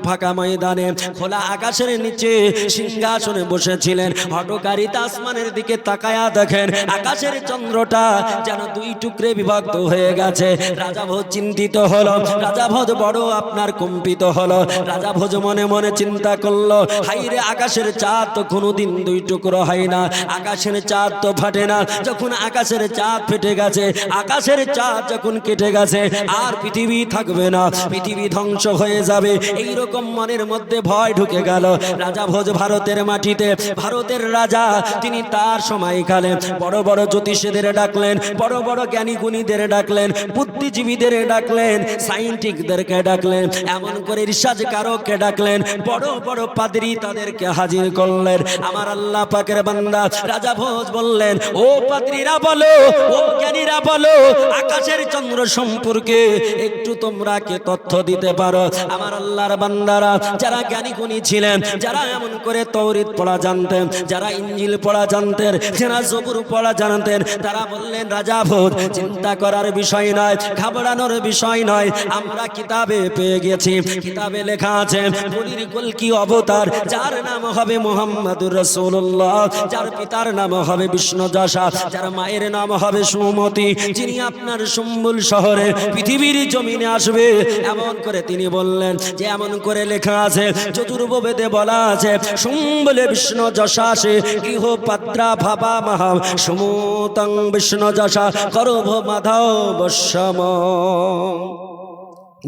ফাঁকা ময়দানে খোলা আকাশের নিচে সিংহাসনে বসেছিলেন। হঠকারিতা আসমানের দিকে তাকায়া দেখেন আকাশের চন্দ্রটা যেন দুই টুকরে বিভক্ত হয়ে গেছে। রাজা ভোজ চিন্তিত হলো, রাজা ভোজ বড় আপনার কম্পিত হলো। রাজা ভোজ মনে মনে চিন্তা করলো, হাইরে আকাশের চাঁদ তো কোনোদিন দুই টুকরো হয় না, আকাশের চাঁদ তো ফাটে না। যখন আকাশের চাঁদ ফেটে গেছে, আকাশের চাঁদ যখন কেটে গেছে, আর পৃথিবী থাকবে না, পৃথিবী ধ্বংস হয়ে যাবে। এইরকম মনের মধ্যে ভয় ঢুকে গেল। রাজা ভোজ ভারতের মাটিতে, ভারতের রাজা তিনি তার সময়কালে বড় বড় জ্যোতিষীদের ডাকলেন, বড় বড় জ্ঞানী গুণীদের ডাকলেন, বুদ্ধিজীবীদের ডাকলেন, সায়েন্টিস্টদেরকে ডাকলেন, এমন করে রিসার্চকারককে ডাকলেন, বড় বড় পাদ্রী তাদেরকে হাজির করলেন। আমার আল্লাহ পাকের বান্দা রাজা ভোজ বললেন, ও পাদ্রীরা বলো, ও জ্ঞানীরা বলো, আকাশের চন্দ্র সম্পর্কে একটু তোমরা কে তথ্য দিতে পারো? আমার আল্লাহর বান্দারা যারা জ্ঞানী গুণী ছিলেন, যারা এমন করে তৌরিত পড়া জানতেন, যারা ইঞ্জিল পড়া জানতেন, যারা জবুর পড়া জানতেন, তারা বললেন রাজা ভোজ চিন্তা করার বিষয় নয়, ঘাবড়ানোর বিষয় নয়, আমরা কিতাবে পেয়ে গেছি, কিতাবে লেখা আছে বলির কলকি অবতার, যার নাম হবে মুহাম্মাদুর রাসূলুল্লাহ, যার পিতার নাম হবে বিষ্ণুযশা, যার মায়ের নাম হবে সুমতি, যিনি আপনার সম্বল শহরে পৃথিবীর জমিনে আসবে। এমন করে তিনি বললেন যে এমন করে লেখা আছে, চতুর্বেদে বলা আছে সম্বলে বিষ্ণুযশাসে গৃহ পাত্রা ভাবা মহা সমুতং বিষ্ণুযশা করভ মাধব বশ্যম।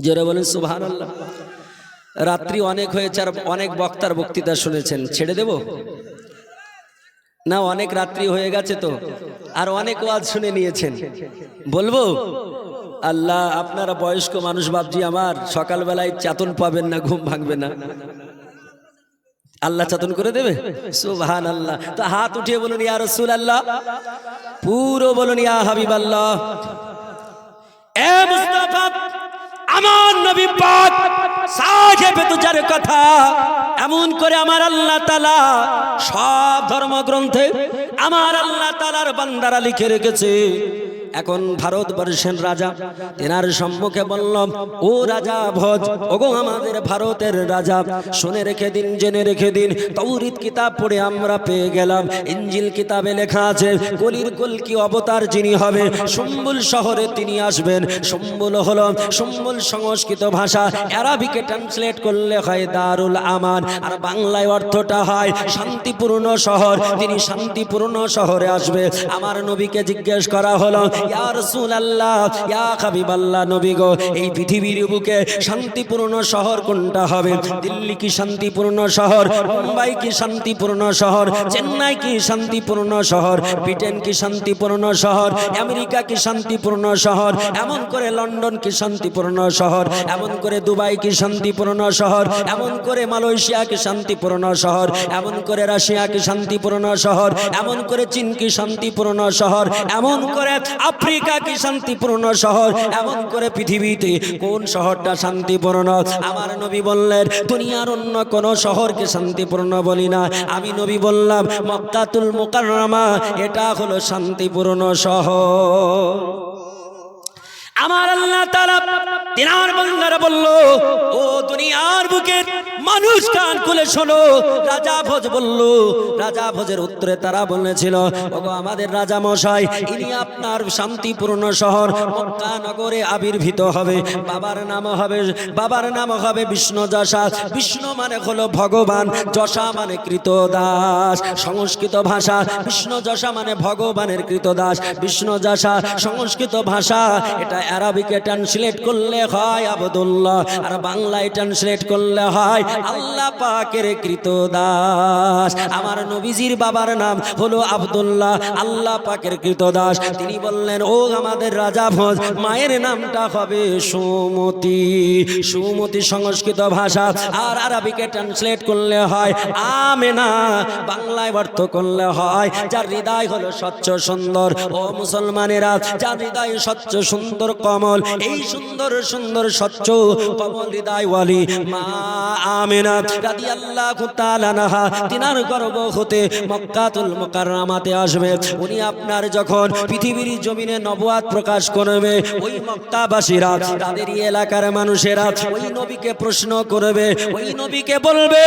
জোরে বলেন সুবহানাল্লাহ। রাত্রি অনেক হয়েছে আর অনেক বক্তার বক্তৃতা শুনেছেন, ছেড়ে দেব না? অনেক রাত্রি হয়ে গেছে তো, আর অনেক ওয়াজ শুনে নিয়েছেন, বলবো? আল্লাহ, আপনারা বয়স্ক মানুষ, ভাবছি আমার সকালবেলায় চাতন পাবেন না, ঘুম ভাঙবে না, আল্লাহ চাতন করে দেবে। সুবহানাল্লাহ। তো হাত উঠিয়ে বলুন ইয়া রাসূলুল্লাহ, পুরো বলুন ইয়া হাবিবাল্লাহ। এ মুস্তাফা, আমার নবী পাক সাহেবে তুজার কথা এমন করে আমার আল্লাহ তাআলা সব ধর্মগ্রন্থে আমার আল্লাহ তাআলার বান্দারা লিখে রেখেছে। এখন ভারতবর্ষের রাজা তেনার সম্মুখে বললাম, ও রাজা ভোজ, ওগো আমাদের ভারতের রাজা, শুনে রেখে দিন, জেনে রেখে দিন, তাওরীত কিতাব পড়ে আমরা পেয়ে গেলাম, ইঞ্জিল কিতাবে লেখা আছে কলির কলকি অবতার যিনি হবে সম্বল শহরে তিনি আসবেন। সম্বল হলো, সম্বল সংস্কৃত ভাষা, আরবিকে ট্রান্সলেট করলে হয় দারুল আমান, আর বাংলায় অর্থটা হয় শান্তিপূর্ণ শহর। তিনি শান্তিপূর্ণ শহরে আসবে। আমার নবীকে জিজ্ঞেস করা হলো, ইয়া রাসূলুল্লাহ, ইয়া হাবিবাল্লাহ, নবী গো, এই পৃথিবীর বুকে শান্তিপূর্ণ শহর কোনটা হবে? দিল্লি কি শান্তিপূর্ণ শহর? মুম্বাই কি শান্তিপূর্ণ শহর? চেন্নাই কি শান্তিপূর্ণ শহর? ব্রিটেন কি শান্তিপূর্ণ শহর? আমেরিকা কি শান্তিপূর্ণ শহর? এমন করে লন্ডন কি শান্তিপূর্ণ শহর? এমন করে দুবাই কি শান্তিপূর্ণ শহর? এমন করে মালয়েশিয়া কি শান্তিপূর্ণ শহর? এমন করে রাশিয়া কি শান্তিপূর্ণ শহর? এমন করে চীন কি শান্তিপূর্ণ শহর? এমন করে আফ্রিকা কি শান্তিপূর্ণ শহর? এমন করে পৃথিবীতে কোন শহরটা শান্তিপূর্ণ? আমার নবী বললেন, দুনিয়ার অন্য কোন শহরকে শান্তিপূর্ণ বলি না, আমি নবী বললাম মক্কাতুল মুকাররমা, এটা হলো শান্তিপূর্ণ শহর। আমার আল্লাহ তাআলা তিনার বান্দারা বলল, ও দুনিয়ার বুকের মানুষ কান খুলে শোনো। রাজা ভোজ বলল, রাজা ভোজের উত্তরে তারা বলেছিল, ওগো আমাদের রাজা মশাই, ইনি আপনার শান্তিপূর্ণ শহর মক্কা নগরে আবির্ভূত হবে। বাবার নাম হবে বিষ্ণুযশা। বিষ্ণু মানে হলো ভগবান, যশা মানে কৃতদাস। সংস্কৃত ভাষা বিষ্ণুযশা মানে ভগবানের কৃতদাস। বিষ্ণুযশা সংস্কৃত ভাষা, এটা আরবিকে ট্রান্সলেট করলে হয় আব্দুল্লাহ, আর বাংলায় ট্রান্সলেট করলে হয় আল্লাহ পাকের কৃতদাস। আমার নবীজির বাবার নাম হলো আব্দুল্লাহ, আল্লাহ পাকের কৃতদাস। তিনি বললেন, ও আমাদের রাজা ভোজ, মায়ের নামটা হবে সুমতি। সুমতি সংস্কৃত ভাষা, আর আরবিকে ট্রান্সলেট করলে হয় আমেনা, বাংলায় অর্থ করলে হয় যার হৃদয় হলো স্বচ্ছ সুন্দর। ও মুসলমানেরা, যার হৃদয় স্বচ্ছ সুন্দর কমল, এই সুন্দর সুন্দর স্বচ্ছ কমল হৃদয়ওয়ালি মা আমেনা রাদিয়াল্লাহু তাআলা আনহা, তিনার গর্ভ হতে মক্কাতুল মুকাররমাতে আসবে। উনি আপনার যখন পৃথিবীর জমিনে নবুয়াত প্রকাশ করবে, ওই মক্কাবাসীরা, তাদের এলাকার মানুষেরা ওই নবীকে প্রশ্ন করবে, ওই নবীকে বলবে,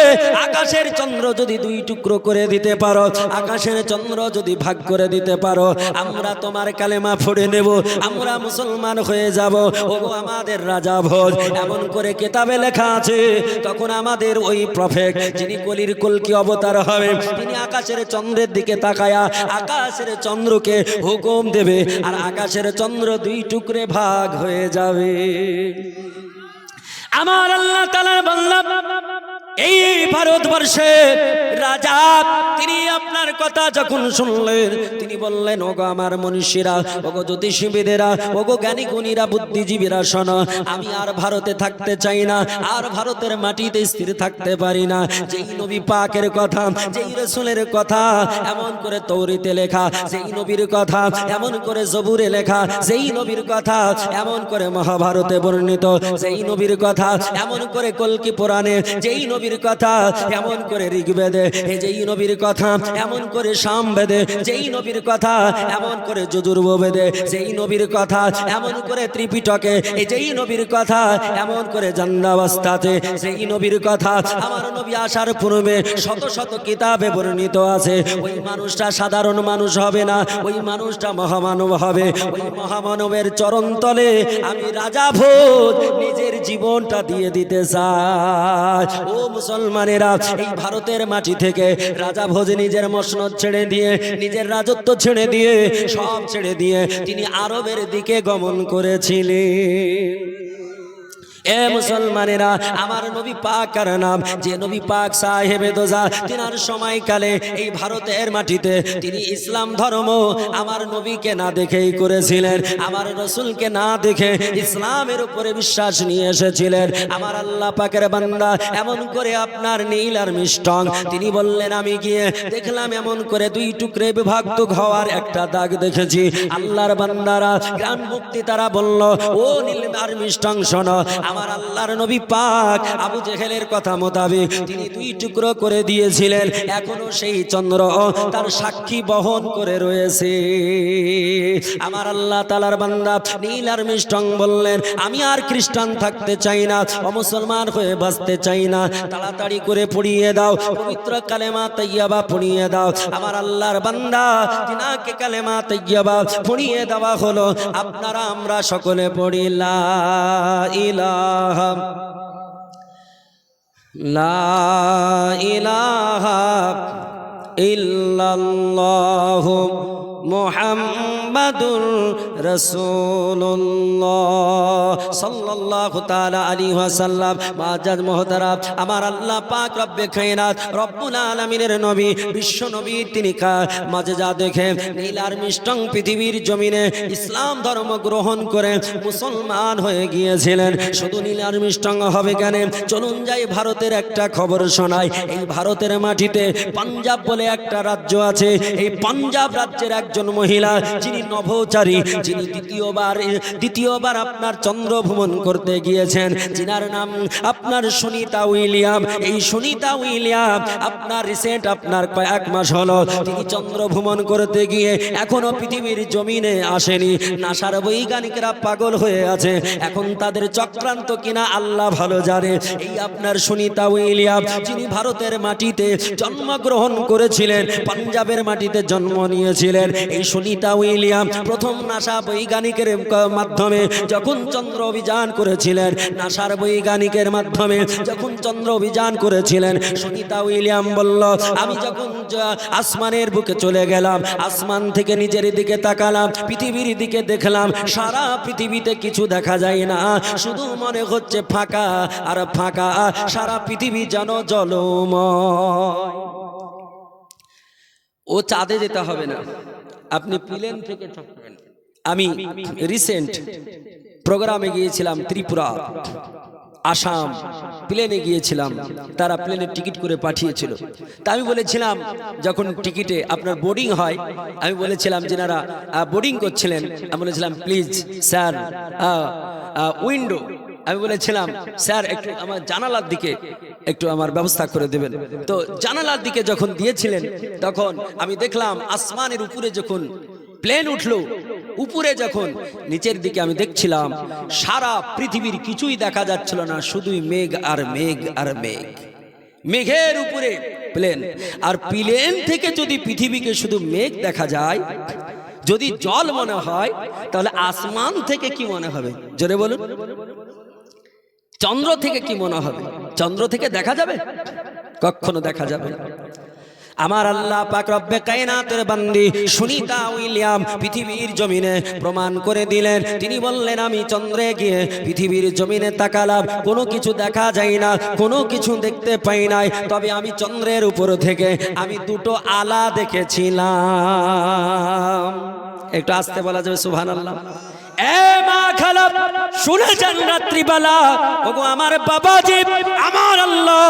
আকাশের চন্দ্র যদি দুই টুকরো করে দিতে পারো, আকাশের চন্দ্র যদি ভাগ করে দিতে পারো, আমরা তোমার কালেমা পড়ে নেব, আমরা মুসলমান হয়ে যাব। ওগো আমাদের রাজা ভোজ, এমন করে কিতাবে লেখা আছে, তখন আমাদের ওই প্রফেট যিনি কলির কলকি অবতার হবে, তিনি আকাশের চন্দ্রের দিকে তাকায়া আকাশের চন্দ্রকে হুকুম দেবে, আর আকাশের চন্দ্র দুই টুকরে ভাগ হয়ে যাবে। আমার আল্লাহ তাআলা বললেন, এই ভারতবর্ষের রাজা, তিনি আপনার কথা যখন শুনলেন, তিনি বললেন, ওগো আমার মনীষীরা, ওগো জ্যোতিষীবিদেরা, ওগো জ্ঞানী গুণীরা, বুদ্ধিজীবীরা, শোনো, আমি আর ভারতে থাকতে চাই না, আর ভারতের মাটিতে স্থির থাকতে পারি না। যেই নবী পাকের কথা, যেই রাসূলের কথা এমন করে তাওরীতে লেখা, যেই নবীর কথা এমন করে জবুরে লেখা, যেই নবীর কথা এমন করে মহাভারতে বর্ণিত, যেই নবীর কথা এমন করে কলকি পুরাণে, যেই নবী নবীর কথা এমন করে ঋগ্বেদে, যেই নবীর কথা এমন করে সামবেদে, যেই নবীর কথা এমন করে যজুর্বেদে, যেই নবীর কথা এমন করে ত্রিপিটকে, যেই নবীর কথা এমন করে জান্নাবাস্তাতে, যেই নবীর কথা আমার নবী আসার পূর্বে শত শত কিতাবে বর্ণিত আছে। ওই মানুষটা সাধারণ মানুষ হবে না, ওই মানুষটা মহামানব হবে। ওই মহামানবের চরণ তলে আমি রাজা ভোজ নিজের জীবনটা দিয়ে দিতে চাই। ও মুসলমানেরা, এই ভারতের মাটি থেকে রাজা ভোজ নিজের মসনদ ছেড়ে দিয়ে, নিজের রাজত্ব ছেড়ে দিয়ে, সব ছেড়ে দিয়ে তিনি আরবের দিকে গমন করেছিলেন। এ মুসলমানেরা, আমার নবী পাকের নাম যে নবী পাক সাহেবে দোজা, তিনার সময়কালে এই ভারতের মাটিতে তিনি ইসলাম ধর্ম আমার নবীকে না দেখেই করেছিলেন। আমার রসুলকে না দেখে ইসলামের উপরে বিশ্বাস নিয়ে এসেছিলেন। আমার আল্লাহ পাকের বান্দা এমন করে আপনার নীল আর মিষ্টং, তিনি বললেন আমি গিয়ে দেখলাম এমন করে দুই টুকরে বিভক্ত হওয়ার একটা দাগ দেখেছি। আল্লাহর বান্দারা জ্ঞান মুক্তি তারা বলল, ও নীল আর মিষ্টং শোনো, আমার আল্লাহর নবী পাক আবু জেহেলের কথা মোতাবেক তিনি দুই টুকরো করে দিয়েছিলেন। এখনো সেই চন্দ্র তার সাক্ষী বহন করে রয়েছে। আমার আল্লাহ তাআলার বান্দা নীল আর মিষ্টং বললেন, আমি আর খ্রিস্টান থাকতে চাই না, অমুসলমান হয়ে বাঁচতে চাই না, তাড়াতাড়ি করে পড়িয়ে দাও পবিত্র কালেমা তাইয়্যিবা পড়িয়ে দাও। আমার আল্লাহর বান্দা তিনাকে কালেমা তাইয়্যিবা পড়িয়ে দেওয়া হলো। আপনারা আমরা সকলে পড়ি লা ইলাহা লা ইলাহা ইল্লাল্লাহু মুহাম্মাদুর রাসূলুল্লাহ সাল্লাল্লাহু তাআলা আলাইহি ওয়াসাল্লাম। মুআজ্জাজ মুহতারাম, আমার আল্লাহ পাক রব্বে কায়নাত রব্বুল আলামিনের নবী বিশ্ব নবী তিনি মাঝে যা দেখে নীল আর মিষ্টং পৃথিবীর জমিনে ইসলাম ধর্ম গ্রহণ করে মুসলমান হয়ে গিয়েছিলেন। শুধু নীল আর মিষ্টং হবে কেন, চলুন যাই ভারতের একটা খবর শোনাই। এই ভারতের মাটিতে পাঞ্জাব বলে একটা রাজ্য আছে। এই পাঞ্জাব রাজ্যের একজন মহিলা, যিনি নভোচারী, যিনি দ্বিতীয়বার আপনার চন্দ্র ভ্রমণ করতে গিয়েছেন, যিনার নাম আপনার সুনিতা উইলিয়াম। এই সুনিতা উইলিয়াম আপনার রিসেন্ট আপনার কয়েক মাস হলো তিনি চন্দ্র ভ্রমণ করতে গিয়ে এখনো পৃথিবীর জমিনে আসেনি। নাসার বৈজ্ঞানিকরা পাগল হয়ে আছে, এখন তাদের চক্রান্ত কিনা আল্লাহ ভালো জানে। এই আপনার সুনিতা উইলিয়াম, যিনি ভারতের মাটিতে জন্মগ্রহণ করেছিলেন, পাঞ্জাবের মাটিতে জন্ম নিয়েছিলেন, এই সুনিতা উইলিয়াম প্রথম নাসা বৈজ্ঞানিকের মাধ্যমে যখন চন্দ্র অভিযান করেছিলেন, নাসার বৈজ্ঞানিকের মাধ্যমে যখন চন্দ্র অভিযান করেছিলেন, সুনিতা উইলিয়াম বলল, আমি যখন আসমানের বুকে চলে গেলাম, আসমান থেকে নিচের দিকে তাকালাম, পৃথিবীর দিকে দেখলাম, সারা পৃথিবীতে কিছু দেখা যায় না, শুধু মনে হচ্ছে ফাঁকা আর ফাঁকা, সারা পৃথিবী যেন জলময়। ও চাঁদে যেতে হবে না, আপনি প্লেন থেকে থাকবেন। আমি রিসেন্ট প্রোগ্রামে গিয়েছিলাম ত্রিপুরা, আসাম, প্লেনে গিয়েছিলাম, তারা প্লেনের টিকিট করে পাঠিয়েছিল। তা আমি বলেছিলাম, যখন টিকিটে আপনার বোর্ডিং হয়, আমি বলেছিলাম যেনারা বোর্ডিং করছিলেন, আমি বলেছিলাম প্লিজ স্যার উইন্ডো, আমি বলেছিলাম স্যার একটু আমার জানালার দিকে একটু আমার ব্যবস্থা করে দেবেন। তো জানালার দিকে যখন দিয়েছিলেন, তখন আমি দেখলাম আসমানের উপরে যখন প্লেন উঠলো, উপরে যখন নিচের দিকে আমি দেখছিলাম, সারা পৃথিবীর কিছুই দেখা যাচ্ছিল না, শুধুই মেঘ আর মেঘ আর মেঘ। মেঘের উপরে প্লেন, আর প্লেন থেকে যদি পৃথিবীকে শুধু মেঘ দেখা যায়, যদি জল মনে হয়, তাহলে আসমান থেকে কি মনে হবে জোরে বলুন? চন্দ্র থেকে কি মনে হবে? চন্দ্র থেকে দেখা যাবে? কখনো দেখা যাবে না। আমার আল্লাহ পাক রব্বে কায়নাতের বান্দি সুনিতা উইলিয়াম পৃথিবীর জমিনে প্রমাণ করে দিলেন। তিনি বললেন, আমি চন্দ্রে গিয়ে পৃথিবীর জমিনে তাকালাম, কোনো কিছু দেখা যায় না, কোনো কিছু দেখতে পাই নাই, তবে আমি চন্দ্রের উপর থেকে আমি দুটো আলা দেখেছিলাম। একটু আস্তে বলা যাবে সুবহানাল্লাহ। এ মা খালা শুনে যান রাত্রিবেলা, ওগো আমার বাবাজি, আমার আল্লাহ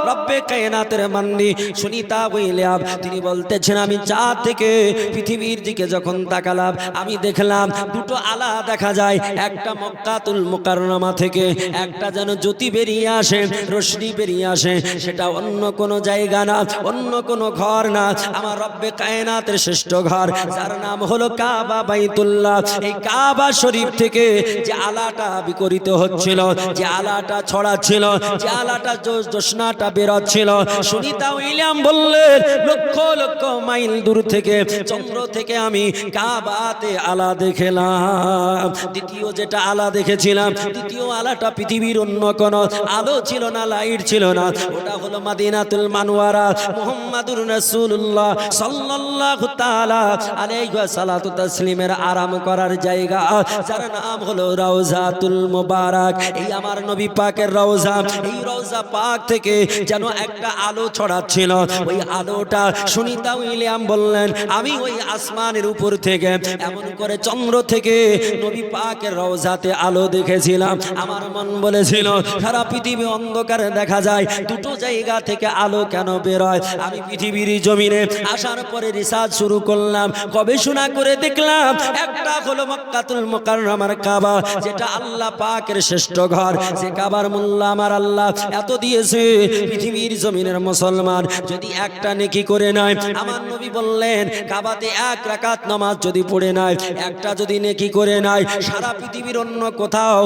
রব্বে কায়নাতের মান্নি সুনিতা উইলিয়াম তিনি বলতেছেন, আমি চাঁদ থেকে পৃথিবীর দিকে যখন তাকালাম আমি দেখলাম দুটো আলা দেখা যায়, একটা মক্কাতুল মুকাররমা থেকে একটা যেন জ্যোতি বেরিয়ে আসে, রশ্মি বেরিয়ে আসে, সেটা অন্য কোনো জায়গা না, অন্য কোনো ঘর না, আমার রব্বে কায়নাতের শ্রেষ্ঠ ঘর যার নাম হলো কাবা বাইতুল্লাহ। এই কাবা শরীফ থেকে যে আলাটা বিকরিত হচ্ছিল, যে আলাটা ছড়াচ্ছিল, যে আলাটা জোছনাটা বেরোচ্ছিল, সুনিতা উইলিয়াম বললেন লক্ষ লক্ষ মাইল দূর থেকে চন্দ্র থেকে আমি কাবাতে আলা দেখলাম। দ্বিতীয় যেটা আলা দেখেছিলাম, দ্বিতীয় আলাটা পৃথিবীর অন্য কোন আলো ছিল না, লাইট ছিল না, ওটা হলো মদিনাতুল মানওয়ারা মুহাম্মাদুর রাসূলুল্লাহ সাল্লাল্লাহু তাআলা আলাইহি সাল্লাতু তাসলিমের আরাম করার জায়গা, যার নাম হলো রওজাতুল মুবারক। এই আমার নবী পাকের রওজা, এই রওজা পাক থেকে যেন একটা আলো ছড়াচ্ছিল। ওই আলোটা সুনিতা উইলিয়াম বললেন আমি ওই আসমানের উপর থেকে এমন করে চন্দ্র থেকে নবী পাকের রওজাতে আলো দেখেছিলাম। আমার মন বলেছিল সারা পৃথিবী অন্ধকার দেখা যায়, দুটো জায়গা থেকে আলো কেন বেরোয়? আমি পৃথিবীর জমিনে আসার পরে রিসার্চ শুরু করলাম, গবেষণা করে দেখলাম একটা হলো মক্কাতুল মুকাররমার কাবা, যেটা আল্লাহ পাকের শ্রেষ্ঠ ঘর, যে কাবার মূল্য আমার আল্লাহ এত দিয়েছে। পৃথিবীর জমিনের মুসলমান যদি একটা নেকি করে নেয়, আমার নবী বললেন কাবাতে এক রাকাত নামাজ যদি পড়ে নেয়, একটা যদি নেকি করে নেয়, সারা পৃথিবীর অন্য কোথাও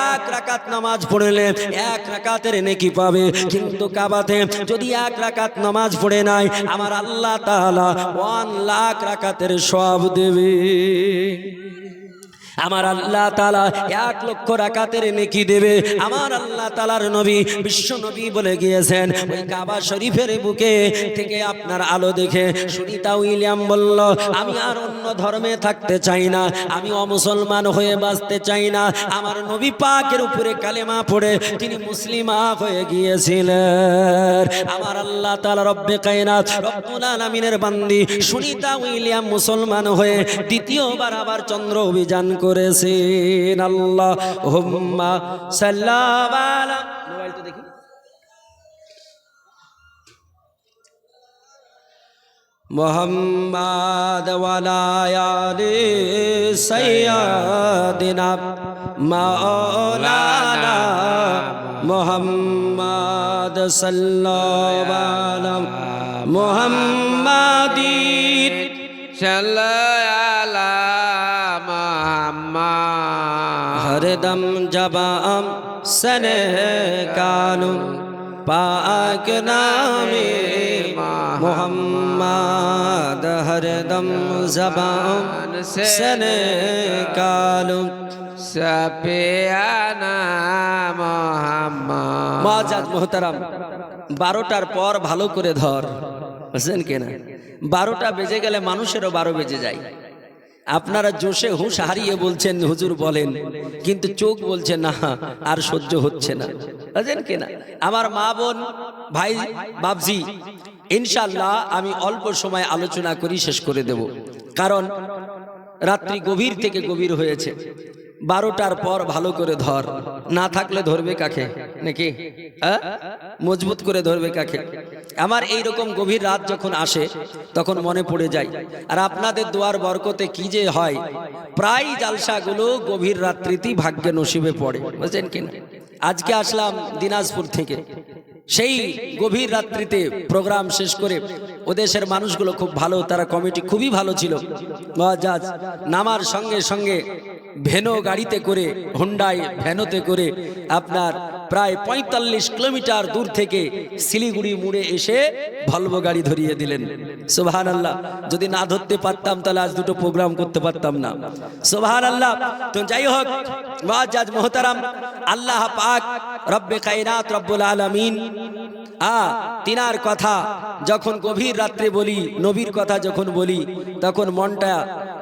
এক রাকাত নামাজ পড়লে এক রাকাতের নেকি পাবে, কিন্তু কাবাতে যদি এক রাকাত নামাজ পড়ে নেয় আমার আল্লাহ তাআলা 1 লাখ রাকাতের সওয়াব দেবে। আমার আল্লাহ তাআলা 1 লক্ষ রাকাতের নেকি দেবে। আমার আল্লাহ তাআলার নবী বিশ্ব নবী বলে গিয়েছেন ওই কাবা শরীফের বুকে থেকে আপনার আলো দেখে সুনিতা উইলিয়াম বলল আমি আর অন্য ধর্মে থাকতে চাই না, আমি অমুসলমান হয়ে বাঁচতে চাই না। আমার নবী পাকের উপরে কালেমা পড়ে তিনি মুসলিমা হয়ে গিয়েছিলেন। আমার আল্লাহ তাআলা রব্বে কায়নাত রব্বুল আলামিনের বান্দি সুনিতা উইলিয়াম মুসলমান হয়ে দ্বিতীয়বার আবার চন্দ্র অভিযান করেছেন। আল্লাহুম্মা সাল্লাল্লাহু আলা মোবাইল তো দেখি মুহাম্মাদ ওয়া আলা আলি সাইয়্যিদিনা মাওলানা মুহাম্মাদ সাল্লাল্লাহু আলা মুহাম্মাদিন সাল্লাল্লাহু हरदम जबाम सने कानू पाक नामे मोहम्मद हरदम जबाम सने कानू सफियाना मोहम्मद। मुआज्जज मोहतरम 12টার পর ভালো করে ধর, বুঝছেন কিনা? 12টা বেজে গেলে মানুষেরও 12 বেজে যায়। আপনারা জোশে হুঁশ হারিয়ে বলছেন হুজুর বলেন, কিন্তু চোখ বলছে না আর সহ্য হচ্ছে না, বুঝলেন কিনা? আমার মা বোন ভাই বাবজি, ইনশাআল্লাহ আমি অল্প সময় আলোচনা করি শেষ করে দেব, কারণ রাত্রি গভীর থেকে গভীর হয়েছে। 12টার পর ভালো করে ধর, না থাকলে ধরবে কাকে নাকি? মজবুত করে ধরবে কাকে? আমার এই রকম গভীর রাত যখন আসে তখন মনে পড়ে যায়, আর আপনাদের দোয়ার বরকতে কি যে হয়, প্রায় জালসাগুলো গভীর রাত্রিতেই ভাগ্যে নসিবে পড়ে, বুঝছেন কিনা? আজকে আসলাম দিনাজপুর থেকে, সেই গভীর রাত্রিতে প্রোগ্রাম শেষ করে ওদেশের মানুষগুলো খুব ভালো, তারা কমিটি খুবই ভালো ছিল। মুআজ্জজ নামার সঙ্গে সঙ্গে ভেনো গাড়িতে করে, হুন্ডাই ভ্যানোতে করে আপনার প্রায় ৪৫ কিলোমিটার দূর থেকে শিলিগুড়ি মুড়ে এসে ভলভো গাড়ি ধরিয়ে দিলেন। সুবহানাল্লাহ, যদি না ধরতে পারতাম তাহলে আজ দুটো প্রোগ্রাম করতে পারতাম না। সুবহানাল্লাহ। তো যাই হোক মুআজ্জজ মোহতারাম, আল্লাহ পাক রব্বে কায়নাত রব্বুল আলামিন তিনার কথা যখন গভীর রাত্রে বলি, নবীর কথা যখন বলি, তখন মনটা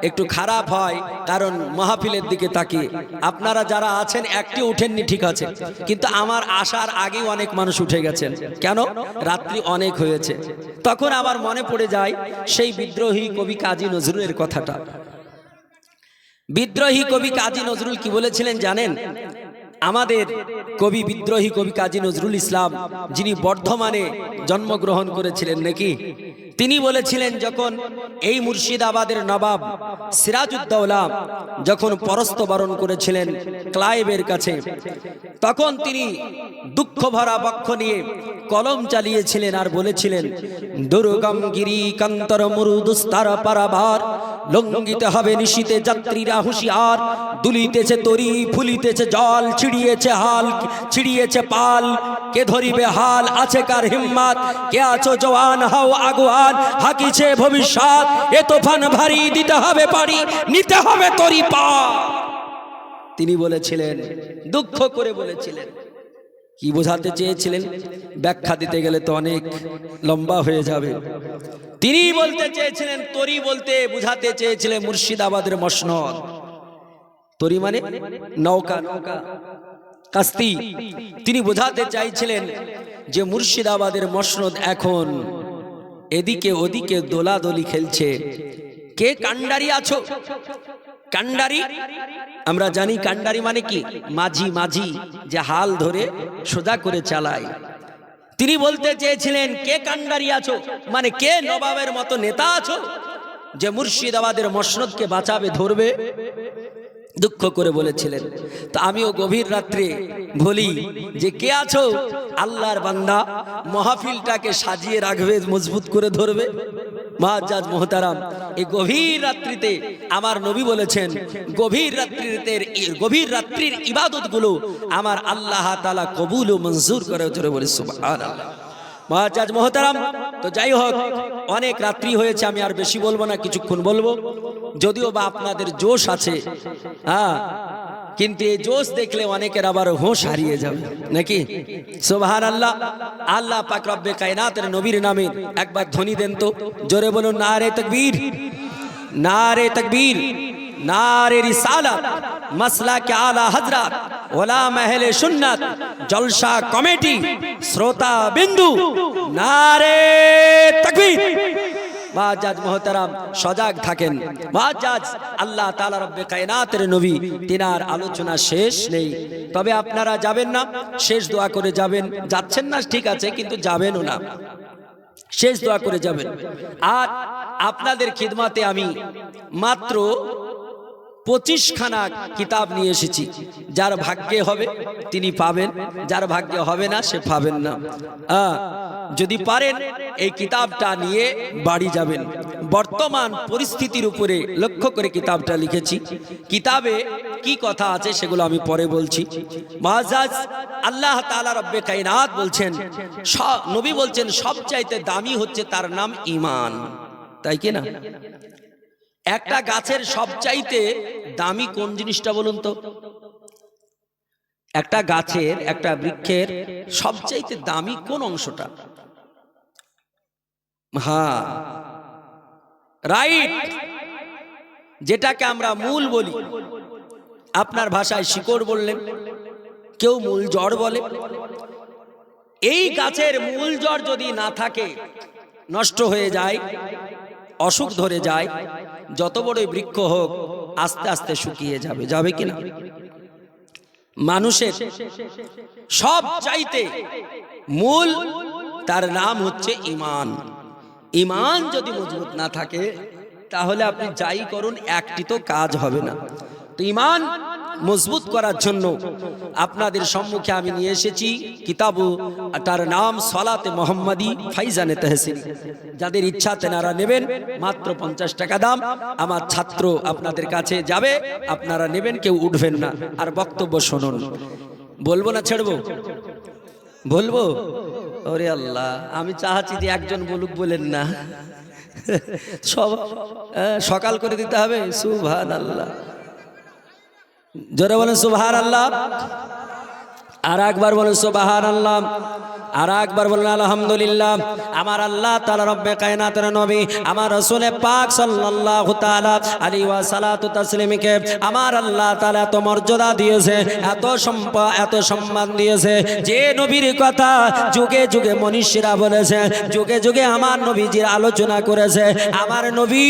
একটু খারাপ হয়, কারণ মাহফিলের দিকে তাকিয়ে আপনারা যারা আছেন একটি উঠেননি ঠিক আছে, কিন্তু আমার আসার আগেই অনেক মানুষ উঠে গেছেন। কেন? রাত্রি অনেক হয়েছে। তখন আবার মনে পড়ে যায় সেই বিদ্রোহী কবি কাজী নজরুলের কথাটা, বিদ্রোহী কবি কাজী নজরুল কি বলেছিলেন জানেন? আমাদের কবি বিদ্রোহী কবি কাজী নজরুল ইসলাম, যিনি বর্ধমানে জন্মগ্রহণ করেছিলেন নাকি, তিনি বলেছিলেন যখন এই মুর্শিদাবাদের নবাব সিরাজউদ্দৌলা যখন পরস্ত বরণ করেছিলেন ক্লাইভের কাছে, তখন তিনি দুঃখ ভরা বক্ষ নিয়ে কলম চালিয়েছিলেন আর বলেছিলেন, দুর্গম গিরি কান্তর মরুদুস্তার পারাবার, লঙ্ঘিতে হবে নিশীতে যাত্রীরা হুঁশিয়ার, দুলিতেছে তরি ফুলিতেছে জল, ছিড়িয়েছে হাল ছিড়িয়েছে পাল, কে ধরিবে হাল আছে কার হিম্মত, কে আছো জওয়ান হও আগুয়ান, হাকিছে ভবিষ্যৎ এ তোফান ভারী, দিতে হবে পারি নিতে হবে তরি পা। তিনি বলেছিলেন, দুঃখ করে বলেছিলেন। কি বোঝাতে চেয়েছিলেন ব্যাখ্যা দিতে গেলে তো অনেক লম্বা হয়ে যাবে। তিনি বলতে চেয়েছিলেন, তরি বলতে বোঝাতে চেয়েছিলেন মুর্শিদাবাদের মসনদ। তরি মানে নৌকা, নৌকা কাস্তি। তিনি বোঝাতে চাইছিলেন যে মুর্শিদাবাদের মসনদ এখন এদিকে ওদিকে দোলাদলি খেলছে। কে কান্ডারি আছো? কান্ডারি আমরা জানি, কান্ডারি মানে কি? মাঝি, মাঝি যে হাল ধরে সোজা করে চালায়। তিনি বলতে চেয়েছিলেন কে কান্ডারি আছো, মানে কে নবাবের মতো নেতা আছো যে মুর্শিদাবাদের মসনদকে বাঁচাবে, ধরবে। দুঃখ করে বলেছিলেন। তো আমিও গভীর রাত্রে বলি যে কে আছো আল্লাহর বান্দা, মাহফিলটাকে সাজিয়ে রাখবে, মজবুত করে ধরবে। মুআজ্জাজ মোহতারাম, এই গভীর রাত্রিতে আমার নবী বলেছেন, গভীর রাত্রির ইবাদতগুলো আমার আল্লাহ তাআলা কবুল ও মঞ্জুর করে। জোরে বলে সুবহানাল্লাহ। মুআজ্জাজ মোহতারাম, তো যাই হোক, অনেক রাত্রি হয়েছে, আমি আর বেশি বলবো না, কিছুক্ষণ বলবো। যদিও বা আপনাদের জোশ আছে, কিন্তু এই জোশ দেখলে অনেকের আবার হোশ হারিয়ে যাবে নাকি। সুবহানাল্লাহ। আল্লাহ পাক রব্বে কায়নাতের নবীর নামে একবার ধ্বনি দেন তো, জোরে বলুন নারে তাকবীর, নারে তাকবীর, নারে রিসালাত, মাসলাকে আলা হযরত, উলামা আহলে সুন্নাত, জলসা কমিটি, শ্রোতা বিন্দু, নারে তাকবীর। মুআজ্জাজ মোহতারাম, সজাগ থাকেন। মুআজ্জাজ আল্লাহ তাআলা রব্বে কায়নাতের নবী, তিনার আলোচনা শেষ নেই। তবে আপনারা যাবেন না, শেষ দোয়া করে যাবেন। যাচ্ছেন না ঠিক আছে, কিন্তু যাবেনও না, শেষ দোয়া করে যাবেন। আর আপনাদের খিদমতে আমি মাত্র 25 খানা কিতাব নিয়ে এসেছি। যার ভাগ্যে হবে তিনি পাবেন, যার ভাগ্যে হবে না সে পাবেন না। যদি পারেন এই কিতাবটা নিয়ে বাড়ি যাবেন। বর্তমান পরিস্থিতির উপরে লক্ষ্য করে কিতাবটা লিখেছি। কিতাবে কি কথা আছে সেগুলো আমি পরে বলছি। মুআজ্জাজ আল্লাহ তাআলা রব্বে কায়নাত বলছেন, নবী বলছেন সবচাইতে দামি হচ্ছে তার নাম ঈমান। তাই কি না? একটা গাছের সবচাইতে দামি কোন জিনিসটা বলুন তো? একটা গাছের, একটা বৃক্ষের সবচাইতে দামি কোন অংশটা? হ্যাঁ, রাইট, যেটাকে আমরা মূল বলি। আপনার ভাষায় শিকড় বললেন, কেউ মূল জড় বলে। এই গাছের মূল জড় যদি না থাকে, নষ্ট হয়ে যায়, অসুখ ধরে যায়, যত বড়ই বৃক্ষ হোক আস্তে আস্তে শুকিয়ে যাবে। যাবে কিনা? মানুষের সব চাইতে মূল, তার নাম হচ্ছে ঈমান। ঈমান যদি মজবুত না থাকে তাহলে আপনি যাই করুন একটি তো কাজ হবে না। তো ঈমান মজবুত করার জন্য আপনাদের সম্মুখে আমি নিয়ে এসেছি কিতাবু, তার নাম সলাতে মোহাম্মদী ফাইজানে তহসিল। যাদের ইচ্ছা তেনারা নেবেন, মাত্র 50 টাকা দাম। আমার ছাত্র আপনাদের কাছে যাবে, আপনারা নেবেন, কেউ উঠবেন না। আর বক্তব্য শুনুন, বলবো না ছেড়বো? বলবো। ওরে আল্লাহ, আমি চাচ্ছি যে একজন বলুক, বলেন না, সব সকাল করে দিতে হবে। সুবহানাল্লাহ, জোরে বলেন সুবহানাল্লাহ। আর একবার বলেন সুবহানাল্লাহ। আর একবার বলুন আলহামদুলিল্লাহ। আমার আল্লাহ তাআলা রব্বে কায়নাতের নবী আমার রাসূল পাক সাল্লাল্লাহু তাআলা আলাইহি ওয়া সাল্লাতু তাসলিমকে আমার আল্লাহ তাআলা এত মর্যাদা দিয়েছে, এত সম্পদ, এত সম্মান দিয়েছে, যে নবীর কথা যুগে যুগে মনীষীরা বলেছে, যুগে যুগে আমার নবীজির আলোচনা করেছে। আমার নবী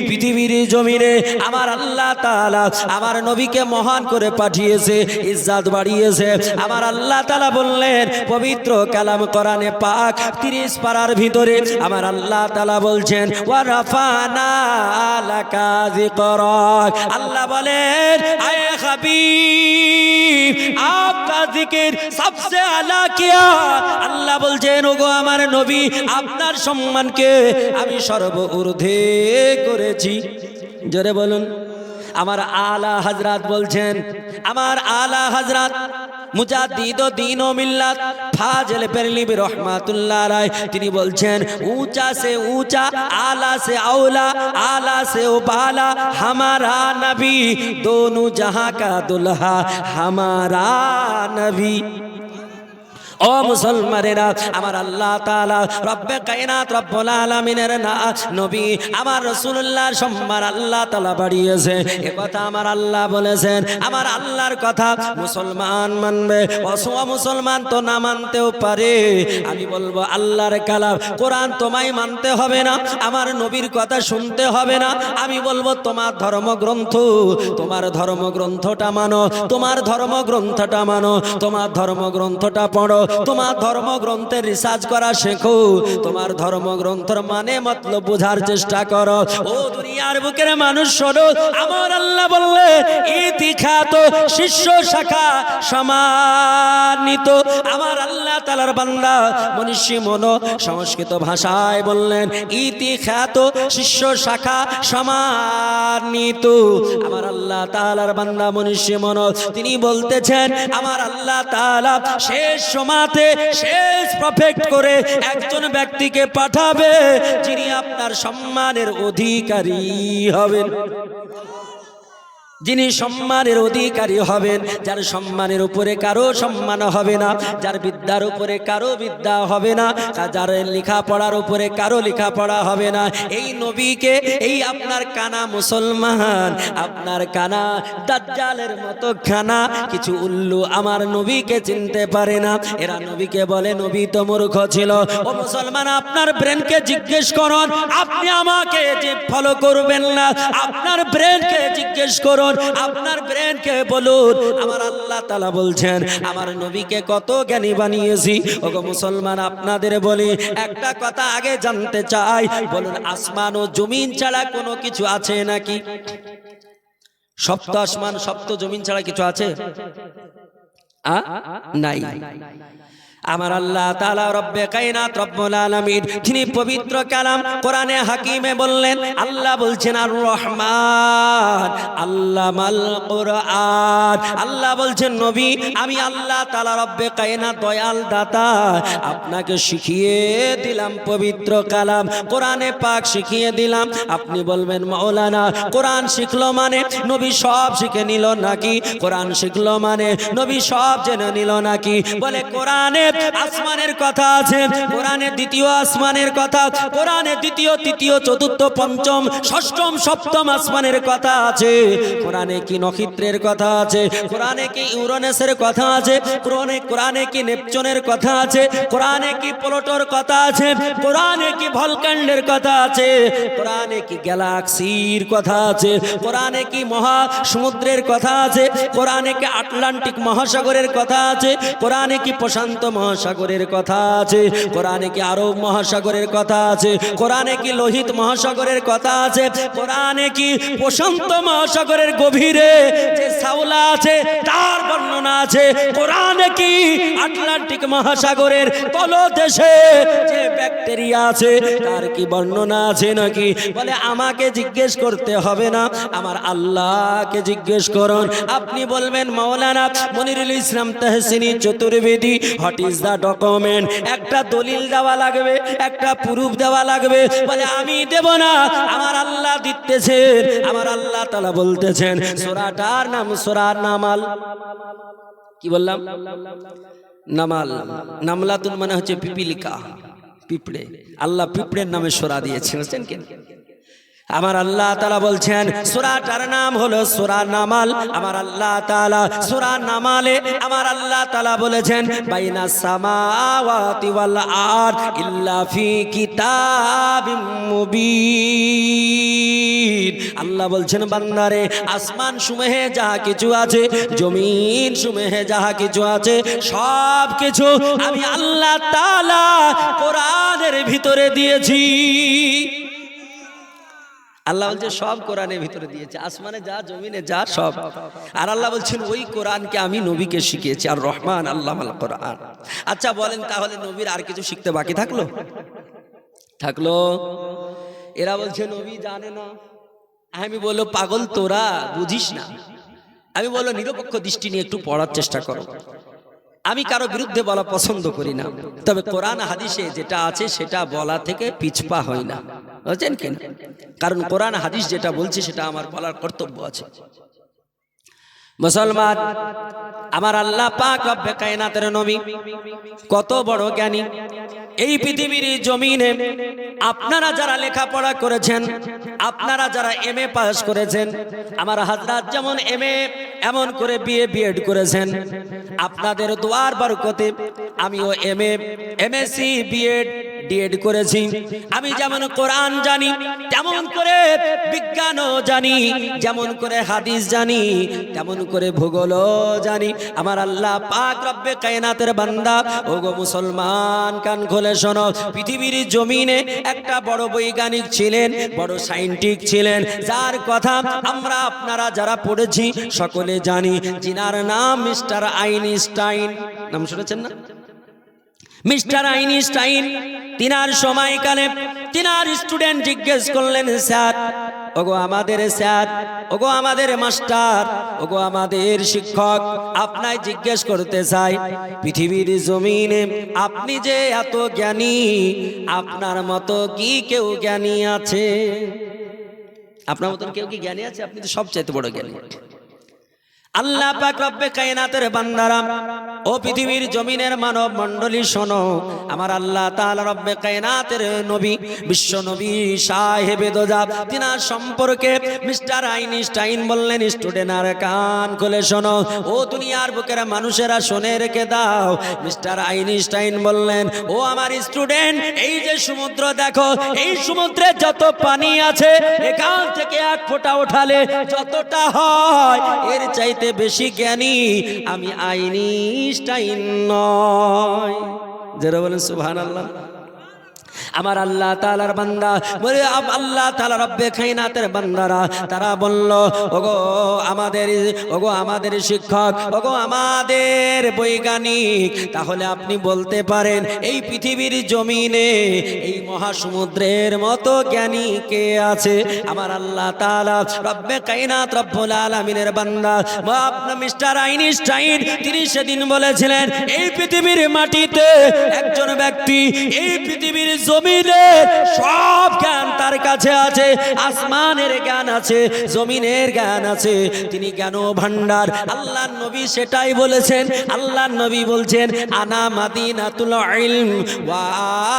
পৃথিবীর জমিনে আমার আল্লাহ তাআলা আমার নবীকে মহান করে পাঠিয়েছে, ইজ্জত বাড়িয়েছে। আমার আল্লাহ তাআলা বললেন পবিত্র কালাম কোরআনে পাক 30 পারার ভিতরে আমার আল্লাহ তাআলা বলছেন ওয়া রাফানা লাকা যিকরাক। আল্লাহ বলেন আয়ে হাবিব আপকা জিকির সবসে আলা কিয়া। আল্লাহ বলছেন ওগো আমার নবী আপনার সম্মানকে আমি সর্ব ঊর্ধ্বে করেছি। জোরে বলুন। আমার আলা হযরত বলছেন, আমার আলা হযরত মুজাদ্দিদ দ্বীন ও মিল্লাত ফাজিল বেরলভী রহমাতুল্লাহ আলাইহি তিনি বলছেন ऊंचा से ऊंचा आला से औला आला से उबाला हमारा नबी दोनों जहां का दुल्हा हमारा नबी। ও মুসলমানেরা আমার আল্লাহ তাআলা রব্বে কায়নাত রব্বুল আলামিনের নবী আমার রাসূলুল্লাহর সম্মান আল্লাহ তাআলা বাড়িয়েছে। এ কথা আমার আল্লাহ বলেছেন। আমার আল্লাহর কথা মুসলমান মানবে, অসুয়া মুসলমান তো না মানতেও পারে। আমি বলবো আল্লাহর কালাম কোরআন তোমায় মানতে হবে না, আমার নবীর কথা শুনতে হবে না। আমি বলবো তোমার ধর্মগ্রন্থ, তোমার ধর্মগ্রন্থটা মানো, তোমার ধর্মগ্রন্থটা মানো, তোমার ধর্মগ্রন্থটা পড়ো, তোমার ধর্মগ্রন্থের রিসার্চ করা শেখো, তোমার ধর্মগ্রন্থের মানে মতলব বোঝার চেষ্টা করো। ও দুনিয়ার বুকের মানুষ শোনো, আমার আল্লাহ বললে ইতিখ্যাত শিষ্য শাখা সম্মানিত। আমার আল্লাহ তাআলার বান্দা মনীষী মনো সংস্কৃত ভাষায় বললেন ইতিখ্যাত শিষ্য শাখা সম্মানিত। আমার আল্লাহ তাআলার বান্দা মনীষী মনো তিনি বলতেছেন আমার আল্লাহ তাআলা শেষ সমাতে শেষ প্রফেক্ট করে একজন ব্যক্তিকে পাঠাবে যিনি আপনার সম্মানের অধিকারী হবেন, যিনি সম্মানের অধিকারী হবেন, যার সম্মানের উপরে কারো সম্মান হবে না, যার বিদ্যার উপরে কারো বিদ্যা হবে না, যার লেখাপড়ার উপরে কারো লেখাপড়া হবে না। এই নবীকে এই আপনার কানা মুসলমান, আপনার কানা দাজ্জালের মতো কানা কিছু উল্লু আমার নবীকে চিনতে পারে না। এরা নবীকে বলে নবী তো মূর্খ ছিল। ও মুসলমান আপনার ব্রেনকে জিজ্ঞেস করুন, আপনি আমাকে যে ফলো করবেন না, আপনার ব্রেনকে জিজ্ঞেস করুন, আপনার ব্রেনকে বলুন। আমার আল্লাহ তাআলা বলছেন আমার নবীকে কত জ্ঞানী বানিয়েছি। ওগো মুসলমান আপনাদের বলি একটা কথা আগে জানতে চাই, বলুন আসমান ও জমিন ছাড়া কোনো কিছু আছে নাকি? সপ্ত আসমান সপ্ত জমিন ছাড়া কিছু আছে? নাই। আমার আল্লাহ তাআলা রব্বে কায়নাত রব্বুল আলামিন তিনি পবিত্র কালাম কোরআনে হাকিমে বললেন, আল্লাহ বলছেন আর রহমান আল্লামাল কোরআন। আল্লাহ বলছেন নবী আমি আল্লাহ তাআলা রব্বে কায়নাত দয়াল দাতা আপনাকে শিখিয়ে দিলাম পবিত্র কালাম কোরআনে পাক শিখিয়ে দিলাম। আপনি বলবেন মাওলানা কোরআন শিখলো মানে নবী সব শিখে নিল নাকি? কোরআন শিখলো মানে নবী সব জেনে নিল নাকি? বলে কোরআনে আসমানের কথা আছে, কোরআনে দ্বিতীয় আসমানের কথা, কোরআনে দ্বিতীয় তৃতীয় চতুর্থ পঞ্চম ষষ্ঠম সপ্তম আসমানের কথা আছে, কোরআনে কি নক্ষত্রের কথা আছে, কোরআনে কি ইউরেনাসের কথা আছে, কোরআনে কি নেপচুনের কথা আছে, কোরআনে কি প্লুটোর কথা আছে, কোরআনে কি ভলকান্ডের কথা আছে, কোরআনে কি গ্যালাক্সির কথা আছে, কোরআনে কি মহা সমুদ্রের কথা আছে, কোরআনে কি আটলান্টিক মহাসাগরের কথা আছে, কোরআনে কি প্রশান্ত মহাসাগরের কথা আছে, কোরআনে কি আরব মহাসাগরের কথা আছে, কোরআনে কি লোহিত মহাসাগরের কথা আছে, কোরআনে কি প্রশান্ত মহাসাগরের গভীরে যে শ্যাওলা আছে তার বর্ণনা আছে, কোরআনে কি আটলান্টিক মহাসাগরের তলদেশে যে ব্যাকটেরিয়া আছে তার কি বর্ণনা আছে নাকি? বলে আমাকে জিজ্ঞেস করতে হবে না, আমার আল্লাহকে জিজ্ঞেস করুন। আপনি বলবেন Maulana Monirul Islam Tahsini Chaturvedi what is the document? একটা দলিল দেওয়া লাগবে, একটা প্রুফ দেওয়া লাগবে। বলে আমি দেব না, আমার আল্লাহ দিতেছেন। আমার আল্লাহ তাআলা বলতেছেন সূরাটার নাম সূরা নামাল। কি বললাম? নামাল, নামলাতুন মানে হচ্ছে পিপিলিকা, পিঁপড়ে। আল্লাহ পিঁপড়ের নামে সূরা দিয়েছেন, বুঝছেন কেন? আমার আল্লাহ তাআলা বলছেন সূরাটার নাম হলো সূরা নামাল। আমার আল্লাহ তাআলা সূরা নামালে আমার আল্লাহ তাআলা বলেছেন বাইনাস সামাওয়াতি ওয়াল আরদ ইল্লা ফি কিতাবিম মুবিন। আল্লাহ বলছেন বান্দারে, আসমান সমূহে যাহা কিছু আছে, জমিন সমূহে যাহা কিছু আছে, সব কিছু আমি আল্লাহ তাআলা কোরআনের ভিতরে দিয়েছি। আল্লাহ বলছে সব কোরআনের ভিতরে দিয়েছে, আসমানে যা জমিনে যা সব। আর আল্লাহ বলছেন ওই কোরআনকে আমি নবীকে শিখিয়েছি, আর রহমান আল্লামাল কোরআন। আচ্ছা বলেন, তাহলে নবীর আর কিছু শিখতে বাকি থাকলো? থাকলো? এরা বলছে নবী জানে না। আমি বললো পাগল তোরা বুঝিস না। আমি বললো নিরপেক্ষ দৃষ্টি নিয়ে একটু পড়ার চেষ্টা করো। আমি কারো বিরুদ্ধে বলা পছন্দ করি না, তবে কোরআন হাদিসে যেটা আছে সেটা বলা থেকে পিছপা হয় না, বুঝছেন কেন? কারণ কোরআন হাদিস যেটা বলছে সেটা আমার বলার কর্তব্য আছে। মুসলমান, আমার আল্লাহ পাক রব্বে কায়নাতের নবী কত বড় জ্ঞানী। এই পৃথিবীর জমিনে আপনারা যারা লেখাপড়া করেছেন, আপনারা যারা এমএ পাস করেছেন, আমার হযরত যেমন এমএ এমন করে বিএ বিএড করেছেন, আপনাদের দোয়ার বরকতে আমিও এমএ এমএসসি বিএড ডিএড করেছি। আমি যেমন কোরআন জানি, তেমন করে বিজ্ঞানও জানি, যেমন করে হাদিস জানি, তেমন করে ভূগোলও জানি। আমার আল্লাহ পাক রব্বে কায়নাতের বান্দা, ওগো মুসলমান কান খুলে শোনো, পৃথিবীর জমিনে একটা বড় বৈজ্ঞানিক ছিলেন, বড় সায়েন্টিস্ট ছিলেন, যার কথা আমরা আপনারা যারা পড়েছি সকলে জানি, যিনার নাম মিস্টার আইনস্টাইন। নাম শুনেছেন না? Mister Einstein. তিনার সময়কালে তিনার স্টুডেন্ট জিজ্ঞেস করলেন, স্যার, ওগো আমাদের স্যার, ওগো আমাদের মাস্টার, ওগো আমাদের শিক্ষক, আপনায় জিজ্ঞেস করতে চাই, পৃথিবীর জমিনে আপনি যে এত জ্ঞানী, আপনার মতো কি কেউ জ্ঞানী আছে? আপনার মতন কেউ কি জ্ঞানী আছে? আপনি তো সবচাইতে বড় জ্ঞানী। আল্লাহ পাক রব্বে কায়নাতের বান্দারা, ও পৃথিবীর জমিনের মানব মণ্ডলী শোনো, আমার আল্লাহ তাআলা রব্বে কায়নাতের নবী, বিশ্ব নবী সাহেবে দোজাব, তিনার সম্পর্কে মিস্টার আইনস্টাইন বললেন, স্টুডেন্ট আর কান খুলে শোনো, ও দুনিয়ার বুকের মানুষেরা শুনে রেখে দাও। মিস্টার আইনস্টাইন বললেন, ও আমার স্টুডেন্ট, এই যে সমুদ্র দেখো, এই সমুদ্রে যত পানি আছে, এখান থেকে এক ফোঁটা ওঠালে যতটা হয়, এর চাইতে বেশি জ্ঞানী আমি আইনস্টাইন নয়। যারা বলেন সুবহানাল্লাহ। আমার আল্লাহ তাআলার বান্দা বলে, আল্লাহ তাআলা রব্বে কায়নাতের বান্দারা, তারা বলল, ওগো আমাদের শিক্ষক, ওগো আমাদের বৈজ্ঞানিক, তাহলে আপনি বলতে পারেন এই পৃথিবীর জমিনে এই মহাসমুদ্রের মতো জ্ঞানী কে আছে? আমার আল্লাহ তাআলা রব্বে কায়নাত রব্বুল আলামিনের বান্দা আপনার মিস্টার আইনস্টাইন, তিনি সেদিন বলেছিলেন, এই পৃথিবীর মাটিতে একজন ব্যক্তি, এই পৃথিবীর জমিনের সব জ্ঞান তার কাছে আছে, আসমানের জ্ঞান আছে, জমিনের জ্ঞান আছে, তিনি জ্ঞান ভান্ডার। আল্লাহর নবী সেটাই বলেছেন। আল্লাহর নবী বলছেন, আনা মাদিনাতুল ইলম ওয়া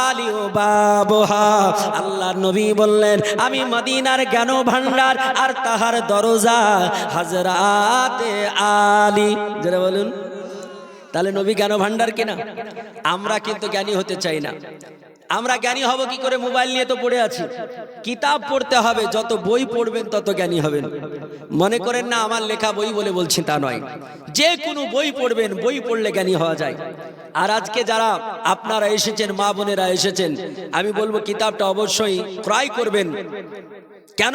আলিউ বাবুহা। আল্লাহর নবী বললেন, আমি মদিনার জ্ঞান ভান্ডার আর তাহার দরজা হযরতে আলী। যারা বলুন, তাহলে নবী জ্ঞান ভান্ডার কিনা? আমরা কিন্তু জ্ঞানী হতে চাই না। আমরা জ্ঞানী হব কি করে? মোবাইল নিয়ে তো পড়ে আছি। কিতাব পড়তে হবে, যত বই পড়বেন তত জ্ঞানী হবেন। মনে করেন না আমার লেখা বই বলে বলছি, তা নয়। যে কোনো বই পড়বেন, বই পড়লে জ্ঞানী হওয়া যায়। আর আজকে যারা আপনারা এসেছেন, মা বোনেরা এসেছেন, আমি বলবো কিতাবটা অবশ্যই ক্রয় করবেন। কেন?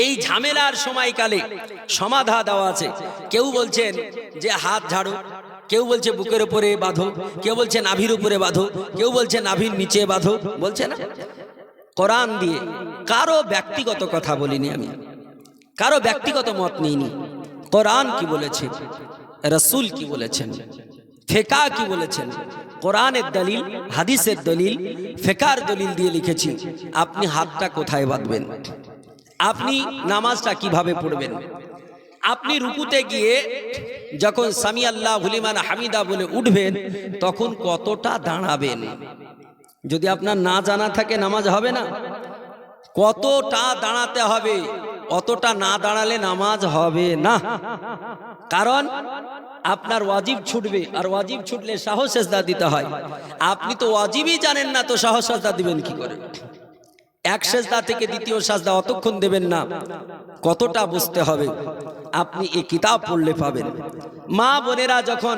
এই ঝামেলার সময়কালে সমাধা দেওয়া আছে। কেউ বলছেন যে হাত ঝাড়ো, কেউ বলছে বুকের উপরে বাঁধো, কেউ বলছে নাভির উপরে বাঁধো, কেউ বলছে নাভির নিচে বাঁধো, বলছে না? কোরআন দিয়ে কারো ব্যক্তিগত কথা বলিনি, আমি কারো ব্যক্তিগত মত নিইনি। কোরআন কি বলেছে, রাসূল কি বলেছেন, ফিকহ কি বলেছেন, কোরআনের দলিল, হাদিসের দলিল, ফিকহের দলিল দিয়ে লিখেছি। আপনি হাতটা কোথায় বাঁধবেন, আপনি নামাজটা কিভাবে পড়বেন, আপনি রুকুতে গিয়ে যখন সামি আল্লাহু লিমান হামিদা বলে উঠবেন তখন কতটা দাঁড়াবেন? যদি আপনার না জানা থাকে নামাজ হবে না। কতটা দাঁড়াতে হবে, অতটা না দাঁড়ালে নামাজ হবে না। কারণ আপনার ওয়াজিব ছুটবে, আর ওয়াজিব ছুটলে সাহস সেজদা দিতে হয়। আপনি তো ওয়াজিবই জানেন না, তো সাহস সেজদা দিবেন কি করে? এক সেজদা থেকে দ্বিতীয় সেজদা অতক্ষণ দেবেন না, কতটা বুঝতে হবে। আপনি এই কিতাব পড়লে পাবেন। মা বোনেরা যখন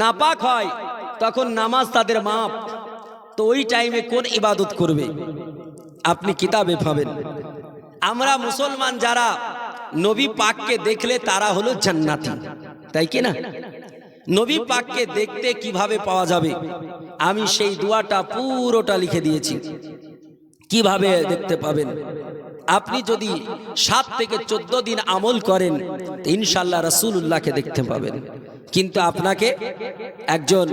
নাপাক হয় তখন নামাজ তাদের মাপ, তো ওই টাইমে কোন ইবাদত করবে আপনি কিতাবে পাবেন। আমরা মুসলমান যারা নবী পাককে দেখলে তারা হলো জান্নাতি, তাই কি না? নবী পাককে দেখতে কিভাবে পাওয়া যাবে, আমি সেই দোয়াটা পুরোটা লিখে দিয়েছি। কিভাবে দেখতে পাবেন? আপনি যদি 7 থেকে 14 দিন আমল করেন ইনশাআল্লাহ রাসূলুল্লাহকে দেখতে পাবেন। কিন্তু আপনাকে একজন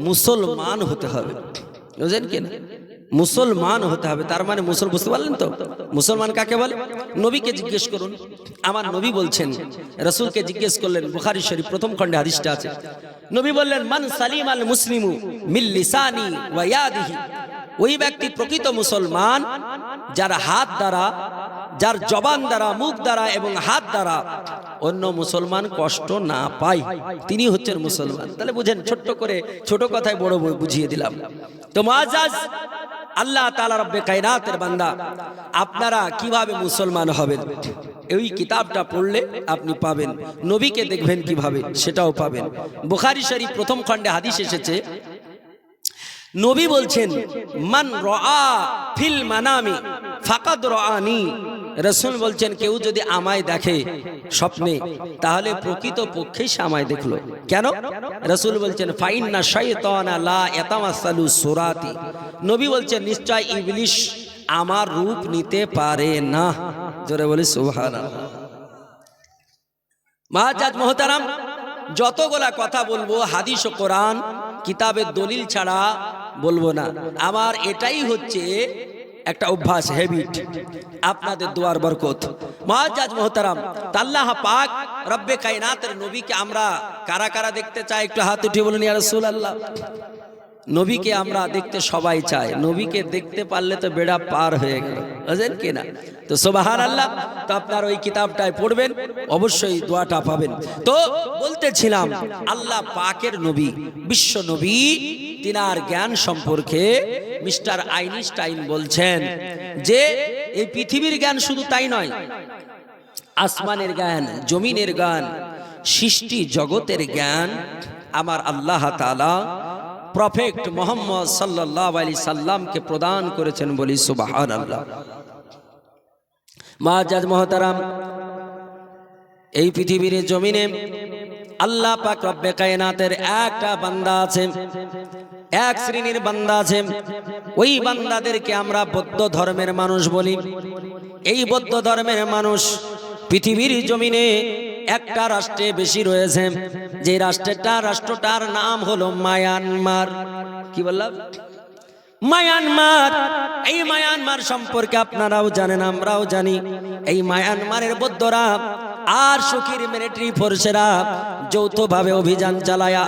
মুসলমান হতে হবে, বুঝলেন কি না? মুসলমান হতে হবে। তার মানে বুঝতে পারলেন তো? মুসলমান কাকে বলে? নবীকে জিজ্ঞেস করুন। আমার নবী বলছেন, রাসূলকে জিজ্ঞেস করলেন, বুখারী শরীফ প্রথম খণ্ডে হাদিসটা আছে। নবী বললেন, মান সালিম আল মুসলিমু মিল লিসানি ওয়া ইয়াদিহি, ওই ব্যক্তি প্রকৃত মুসলমান যার হাত দ্বারা, যার জবান দ্বারা, মুখ দ্বারা এবং হাত দ্বারা অন্য মুসলমান কষ্ট না পায়, তিনি হচ্ছেন মুসলমান। তাহলে বুঝেন, ছোট্ট করে ছোট কথায় বড় বুঝিয়ে দিলাম। তো মুআজ্জাজ আল্লাহ তাআলা রব্বে কায়নাতের বান্দা, আপনারা কিভাবে মুসলমান হবেন? এই কিতাবটা পড়লে আপনি পাবেন। নবীকে দেখবেন কিভাবে, সেটাও পাবেন। বুখারী শরীফ প্রথম খণ্ডে হাদিস এসেছে, নবী বলছেন, মান রাআ ফিল মানামি ফাকাদ রাআনি। রাসূল বলছেন, কেউ যদি আমায় দেখে স্বপ্নে, তাহলে প্রকৃত পক্ষেই সে আমায় দেখলো। কেন? রাসূল বলছেন, ফাইন্না শাইতানা লা ইয়াতামাসালু সুরাতি। নবী বলছেন, নিশ্চয় ইবলিশ আমার রূপ নিতে পারে না। জোরে বলি সুবহানাল্লাহ। মুআজ্জাজ মুহতারাম, যতগুলা কথা বলবো হাদিস ও কোরআন কিতাবের দলিল ছাড়া বলবো না। আমার এটাই হচ্ছে একটা অভ্যাস, হ্যাবিট, আপনাদের দোয়ার বরকত। মুআজ্জাজ মুহতারাম, আল্লাহ পাক রব্বে কায়নাতের নবীকে আমরা কারা কারা দেখতে চাই? একটু হাত উঠিয়ে বলুন, ইয়া রাসূলুল্লাহ। নবীকে আমরা দেখতে সবাই চাই, নবীকে দেখতে পারলে তো বেড়া পার হয়ে গেল, বুঝলেন কি না? তো সুবহানাল্লাহ। তো আপনার ওই কিতাবটায় পড়বেন, অবশ্যই দোয়াটা পাবেন। তো বলতেছিলাম, আল্লাহ পাকের নবী, বিশ্ব নবী, তিনার জ্ঞান সম্পর্কে মিস্টার আইনস্টাইন বলছেন যে এই পৃথিবীর জ্ঞান শুধু তাই নয়, আসমানের জ্ঞান, জমিনের জ্ঞান, সৃষ্টি জগতের জ্ঞান আমার আল্লাহ তাআলা প্রফেট মুহাম্মদ সাল্লাল্লাহু আলাইহি সাল্লামকে প্রদান করেছেন, বলি সুবহানাল্লাহ। মুআজ্জাজ মুহতারাম, এই পৃথিবীর জমিনে আল্লাহ পাক রব্বে কায়নাতের একটা বান্দা আছে, এক শ্রেণীর বান্দা আছে, ওই বান্দাদেরকে আমরা বৌদ্ধ ধর্মের মানুষ বলি। এই বৌদ্ধ ধর্মের মানুষ পৃথিবীর জমিনে একটা রাষ্ট্রে বেশি রয়েছে, যে রাষ্ট্রটার নাম হলো মায়ানমার। কি বললাম? মায়ানমার। এই মায়ানমার সম্পর্কে আপনারাও জানেন, আমরাও জানি। এই মায়ানমারের বৌদ্ধরা আর সুখীর মিলিটারি ফোর্সেরা যৌথভাবে অভিযান চালায়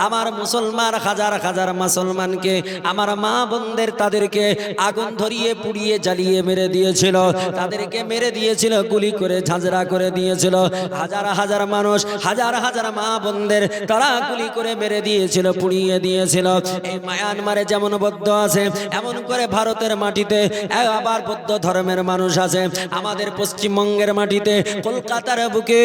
আমার মুসলমান হাজার হাজার মুসলমানকে, আমার মা বোনদের, তাদেরকে আগুন ধরিয়ে পুড়িয়ে জ্বালিয়ে মেরে দিয়েছিল, তাদেরকে মেরে দিয়েছিল, গুলি করে ঝাঁঝরা করে দিয়েছিল। হাজার হাজার মানুষ, হাজার হাজার মা বোনদের তারা গুলি করে মেরে দিয়েছিল, পুড়িয়ে দিয়েছিল। এই মায়ানমারে যেমন বৌদ্ধ আছে, এমন করে ভারতের মাটিতে আবার বৌদ্ধ ধর্মের মানুষ আছে। আমাদের পশ্চিমবঙ্গের মাটিতে, কলকাতার বুকে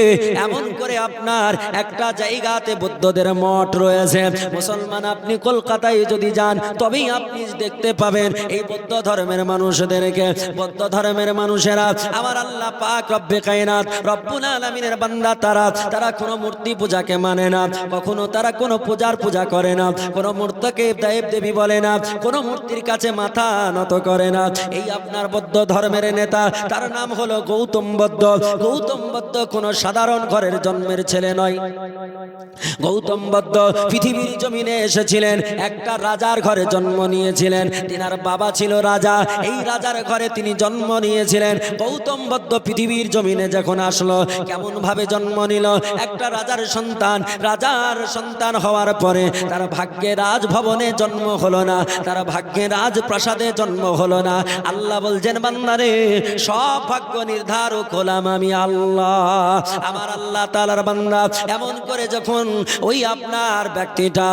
এমন করে আপনার একটা জায়গাতে বৌদ্ধদের মঠ রয়েছে। মুসলমান, আপনি কলকাতায় যদি যান তবেই আপনি দেখতে পাবেন এই বৌদ্ধ ধর্মের মানুষদেরকে। বৌদ্ধ ধর্মের মানুষেরা আমার আল্লাহ পাক রব্বে কায়নাত রব্বুল আলামিনের বান্দা, তারা কোনো মূর্তি পূজাকে মানে না, কখনো তারা কোনো পূজা করে না, কোনো মূর্তিকে দেব দেবী বলে না, কোনো মূর্তির কাছে মাথা নত করে না। এই আপনার বৌদ্ধ ধর্মের নেতা, তার নাম হলো গৌতম বুদ্ধ। গৌতম বুদ্ধ কোনো সাধারণ ঘরের জন্মের ছেলে নয়। গৌতম বুদ্ধ পৃথিবীর জমিনে এসেছিলেন, একটা রাজার ঘরে জন্ম নিয়েছিলেন। তিনার বাবা ছিল রাজা, এই রাজার ঘরে তিনি জন্ম নিয়েছিলেন। গৌতম বুদ্ধ পৃথিবীর জমিনে যখন আসলো, কেমন ভাবে জন্ম নিল? একটা রাজার সন্তান হওয়ার পরে তার ভাগ্যে রাজভবনে জন্ম হলো না, তার ভাগ্যে রাজপ্রাসাদে জন্ম হলো না। আল্লাহ বলছেন, বান্দারে, সব ভাগ্য নির্ধারক হলাম আমি আল্লাহ। আমার আল্লাহ তাআলার বান্দা এমন করে যখন ওই আপনার ব্যক্তিটা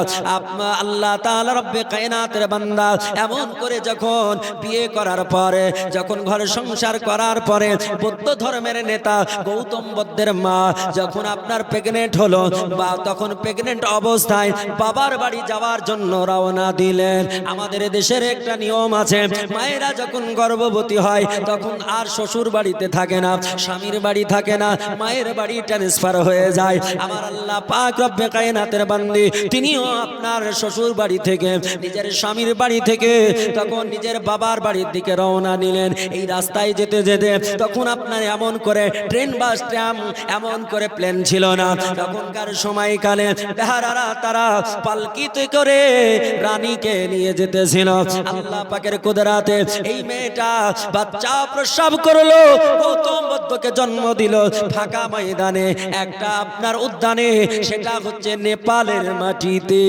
আল্লাহ তাআলা রব্বে কায়নাতের বান্দা এমন করে যখন বিয়ে করার পরে, যখন ঘর সংসার করার পরে, বৌদ্ধ ধর্মের নেতা গৌতম বুদ্ধের মা যখন আপনার প্রেগনেন্ট হলো, বা তখন প্রেগনেন্ট অবস্থায় বাবার বাড়ি যাওয়ার জন্য রওনা দিলেন। আমাদের দেশের একটা নিয়ম আছে, মায়েরা যখন গর্ভবতী হয় তখন আর শ্বশুর বাড়িতে থাকে না, স্বামীর বাড়ি থাকে না, মায়ের বাড়ি ট্রান্সফার হয়ে যায়। আমার আল্লাহ পাক রব্বে কায়নাতের বান্দি তিনিও আপনার শ্বশুর বাড়ি থেকে, নিজের স্বামীর বাড়ি থেকে তখন নিজের বাবার বাড়ির দিকে রওনা নিলেন। এই রাস্তায় যেতে যেতে তখন আপনার এমন করে ট্রেন বাস ট্রাম এমন করে প্লেন ছিল না, তখনকার সময়কালে বেহারারা তারা পালকিতে করে রানীকে নিয়ে যেতেছিল। আল্লাহ পাকের কুদরাতে এই মেয়েটা বাচ্চা প্রসব করলো, গৌতম বুদ্ধকে জন্ম দিল ফাঁকা ময়দানে, একটা আপনার উদ্যানে, সেটা হচ্ছে নেপালের মাটিতে।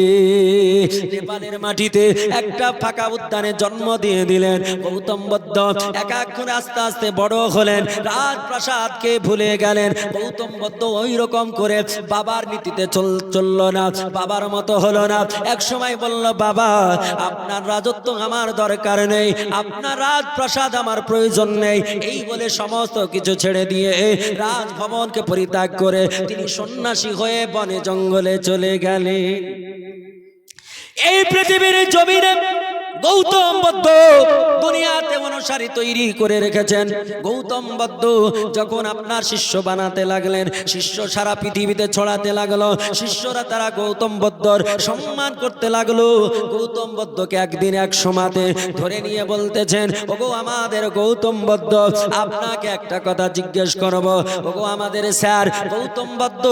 নেপালের মাটিতে একটা ফাঁকা উদ্যানে জন্ম দিয়ে দিলেন গৌতম বুদ্ধ। এক এক করে আস্তে আস্তে বড় হলেন, রাজপ্রাসাদকে ভুলে গেলেন। গৌতম বুদ্ধ ওই রকম করে বাবার নীতিতে চলল না, বাবার মতো হলো না। এক সময় বলল, বাবা, আপনার রাজত্ব আমার দরকার নেই, আপনার রাজপ্রাসাদ আমার প্রয়োজন নেই। এই বলে সমস্ত কিছু ছেড়ে দিয়ে রাজভবনকে পরিত্যাগ করে তিনি সন্ন্যাসী হয়ে বনে জঙ্গলে চলে গেলেন। এই পৃথিবীর জমিনে গৌতম বুদ্ধ দুনিয়াতে অনুসারী তৈরি করে রেখেছেন। গৌতম বুদ্ধ যখন আপনার শিষ্য বানাতে লাগলেন, শিষ্য সারা পৃথিবীতে ছড়াতে লাগলো, শিষ্যরা তারা গৌতম বুদ্ধর সম্মান করতে লাগলো। গৌতম বুদ্ধকে একদিন এক সমাতে ধরে নিয়ে বলতেছেন, ওগো আমাদের গৌতম বুদ্ধ, আপনাকে একটা কথা জিজ্ঞেস করব। ওগো আমাদের স্যার গৌতম বুদ্ধ,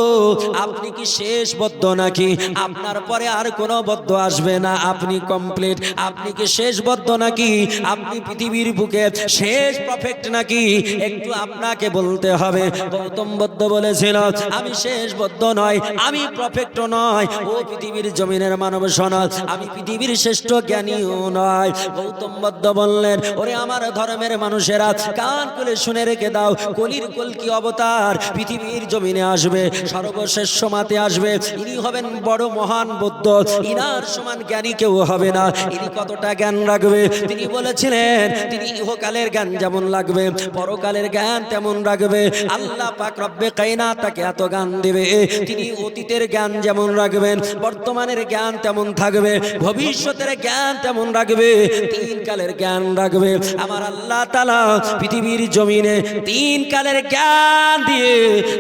আপনি কি শেষ বুদ্ধ নাকি? আপনার পরে আর কোনো বুদ্ধ আসবে না, আপনি কমপ্লিট? আপনি কি শেষ বুদ্ধ নাকি? আপনি পৃথিবীর বুকে শেষ প্রফেক্ট নাকি? একটু আপনাকে বলতে হবে। গৌতম বুদ্ধ বলেছিল, আমি শেষ বুদ্ধ নয়, আমি প্রফেক্ট নয়। ও পৃথিবীর জমিনের মানব সমাজ, আমি পৃথিবীর শ্রেষ্ঠ জ্ঞানীও নয়। গৌতম বুদ্ধ বললেন, ওরে আমার ধর্মের মানুষেরা, কান খুলে শুনে রেখে দাও, কলির কলকি অবতার পৃথিবীর জমিনে আসবে, সর্বশেষ সমাতে আসবে। ইনি হবেন বড় মহান বুদ্ধ, ইনার সমান জ্ঞানী কেউ হবে না। ইনি কতটা জ্ঞান রাখবে? তিনি বলেছিলেন, তিনি ইহকালের জ্ঞান যেমন লাগবে, পরকালের জ্ঞান তেমন রাখবে। আল্লাহ পাক রব্বে কায়নাত তাকে এত জ্ঞান দেবে, তিনি অতীতের জ্ঞান যেমন রাখবেন, বর্তমানের জ্ঞান তেমন থাকবে, ভবিষ্যতের জ্ঞান তেমন রাখবে, তিন কালের জ্ঞান রাখবে। আমার আল্লাহ তাআলা পৃথিবীর জমিনে তিন কালের জ্ঞান দিয়ে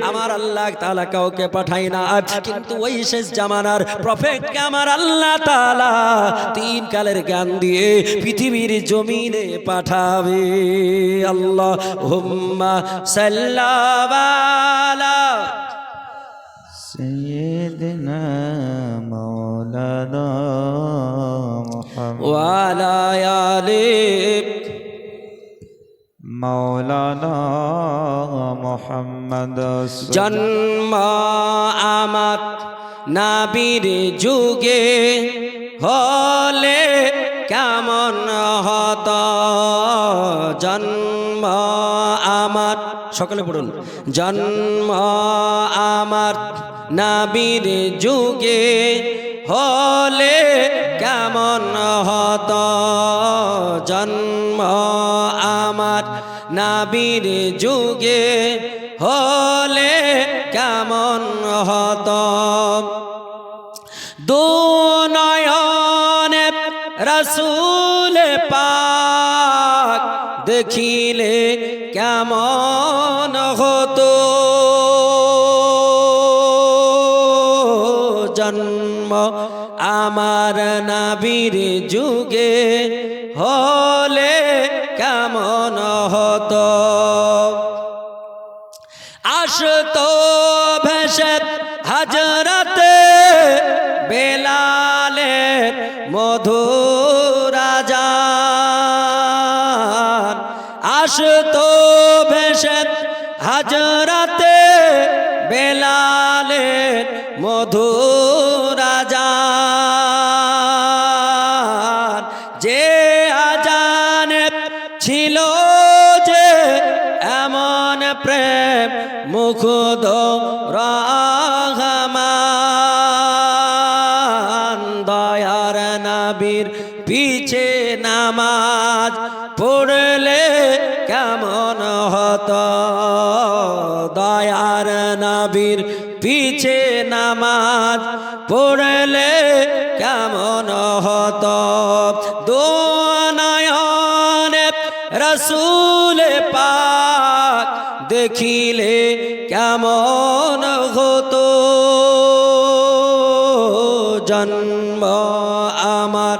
আমার আল্লাহ তাআলা কাউকে পাঠায় না, কিন্তু ওই শেষ জামানার প্রফেটকে আমার আল্লাহ তাআলা তিন কালের জ্ঞান দিয়ে পৃথিবীর জমিনে পাঠাবে। আল্লাহুম্মা সাল্লি আলা সাইয়্যিদিনা মাওলানা মুহাম্মদ ওয়া আলা আলি মাওলানা মুহাম্মদ। জন্ম আমার নবীর যুগে হলে কেমন হতো? জন্ম আমার, সকলে পড়ুন, জন্ম আমার নবীর যুগে হলে কেমন হতো? জন্ম আমার নবীর যুগে হলে কেমন হতো? দু নয়নে রসূল পাক দেখিলে কেমন হতো? জন্ম আমার নবীর যুগে হলে কেমন হতো? আসতো হাজরাতে বেলালের মধুর আজান আসতো ভেসে হাজরাতে বেলালের মধুর আজান যে আজানে ছিল যে এমন প্রেম মুখদ রহমান দয়ার নবীর পিছে নামাজ পড়লে কেমন হতো দয়ার নবীর পিছে নামাজ পড়লে কেমন হতো দোনয়নে রসূল পাক দেখিলে কেমন হতো জন্ম আমার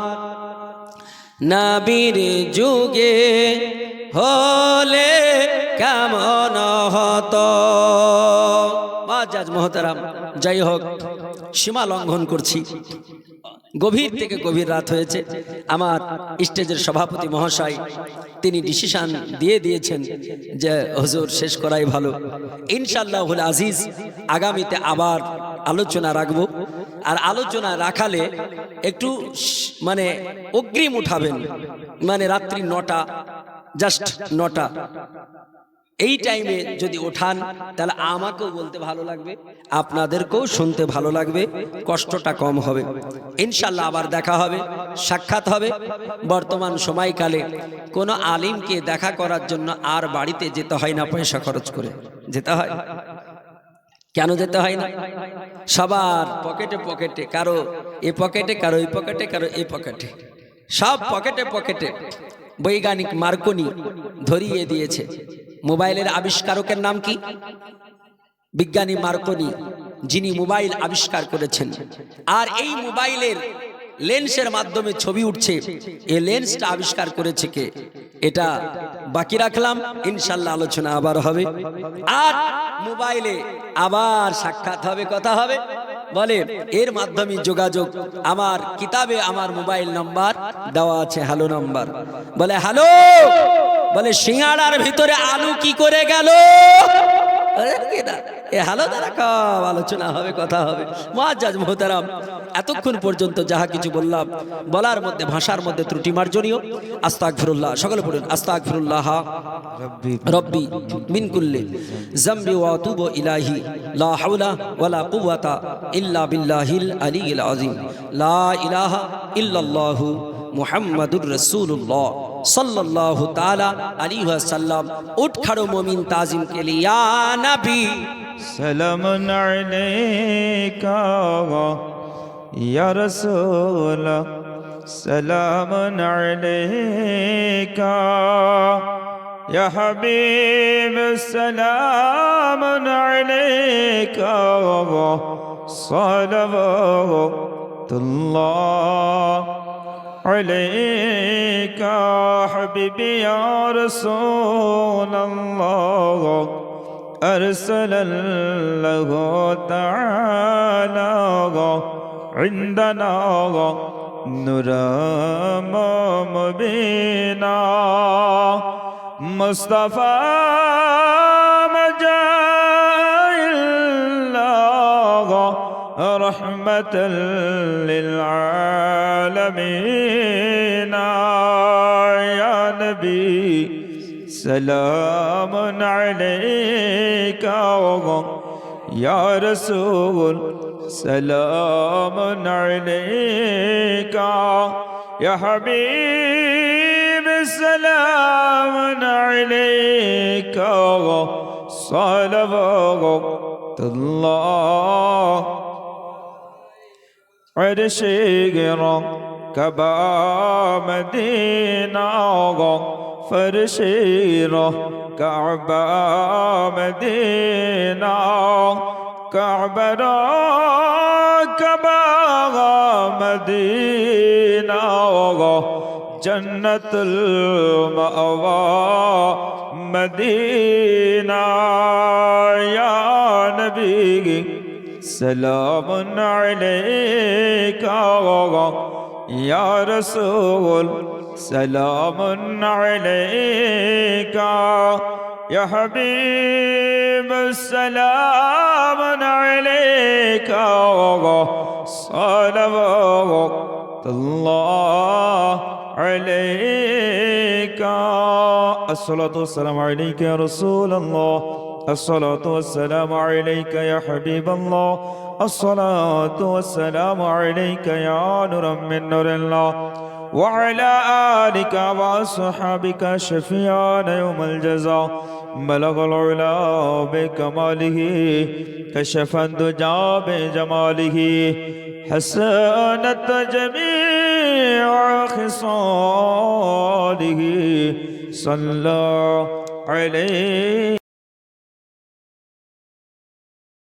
নবীর যুগে হলে কেমন হতো বাজাজ মোহতারাম যাই হোক সীমা লঙ্ঘন করছি গভীর থেকে গভীর রাত হয়েছে আমার স্টেজের সভাপতি মহাশয় তিনি ডিসিশন দিয়ে দিয়েছেন যে হুজুর শেষ করাই ভালো ইনশাআল্লাহুল আজিজ আগামীতে আবার আলোচনা রাখব আর আলোচনা রাখালে একটু মানে অগ্রিম উঠাবেন মানে রাত্রি 9টা জাস্ট 9টা এই টাইমে যদি ওঠান তাহলে আমাকেও বলতে ভালো লাগবে আপনাদেরকেও শুনতে ভালো লাগবে কষ্টটা কম হবে ইনশাআল্লাহ আবার দেখা হবে সাক্ষাৎ হবে বর্তমান সময়কালে কোনো আলিমকে দেখা করার জন্য আর বাড়িতে যেতে হয় না পয়সা খরচ করে যেতে হয় কেন যেতে হয় না সবার পকেটে পকেটে কারো এ পকেটে কারো এই পকেটে কারো এই পকেটে সব পকেটে পকেটে বৈজ্ঞানিক মার্কনি ধরিয়ে দিয়েছে মোবাইলের আবিষ্কারকের নাম কি বিজ্ঞানী মার্কনি যিনি মোবাইল আবিষ্কার করেছেন আর এই মোবাইলের লেন্সের মাধ্যমে ছবি উঠছে এই লেন্সটা আবিষ্কার করেছে কে এটা বাকি রাখলাম ইনশাআল্লাহ আলোচনা আবার হবে আর মোবাইলে আবার সাক্ষাৎ হবে কথা হবে বলে এর মাধ্যমে যোগাযোগ আমার কিতাবে আমার মোবাইল নাম্বার দেওয়া আছে হ্যালো নাম্বার বলে হ্যালো বলে সিঙ্গাড়ার ভিতরে আলু কি করে গেল এ হ্যালো দ্বারা কম আলোচনা হবে কথা হবে মুআজ্জাজ মুহতারাম এতক্ষণ পর্যন্ত যাহা কিছু বললাম বলার মধ্যে ভাষার মধ্যে ত্রুটি মার্জনীয় আস্তাগফিরুল্লাহ সকলে পড়ুন আস্তাগফিরুল্লাহ রব্বি মিন কুল্লি যামবি ওয়া আতুবু ইলাইহি লা হাওলা ওয়ালা কুওয়াতা ইল্লা বিল্লাহিল আলিয়্যিল আযীম লা ইলাহা ইল্লাল্লাহু মুহাম্মাদুর রাসূলুল্লাহ सल्लल्लाहु ताला अलैहि वसल्लम उठ खड़ो मोमिन ताजिम के लिए या नबी सलाम अलैका या रसूल सलाम अलैका या हबीब सलाम अलैका सल्लल्लाहु عليك حبيبي يا رسول الله أرسل الله تعالى عندنا نورا مبينا مصطفى مجايل رحمة للعالمين يا نبي سلام عليك يا رسول سلام عليك يا حبيب سلام عليك صلوات الله عرشير كبا مدينة فرشير كعبة مدينة كعبة كبا مدينة جنة المأوى مدينة يا نبي سلام عليك يا رسول سلام عليك يا حبيب السلام عليك صلوات الله عليك الصلاة والسلام عليك يا رسول الله الصلاة والسلام عليك يا حبيب الله الصلاة والسلام عليك يا نور من نور الله وعلى آلك وأصحابك شفيعان يوم الجزاء بلغ العلا بكماله كشف الدجى بجماله حسنت جميع خصاله صلى عليه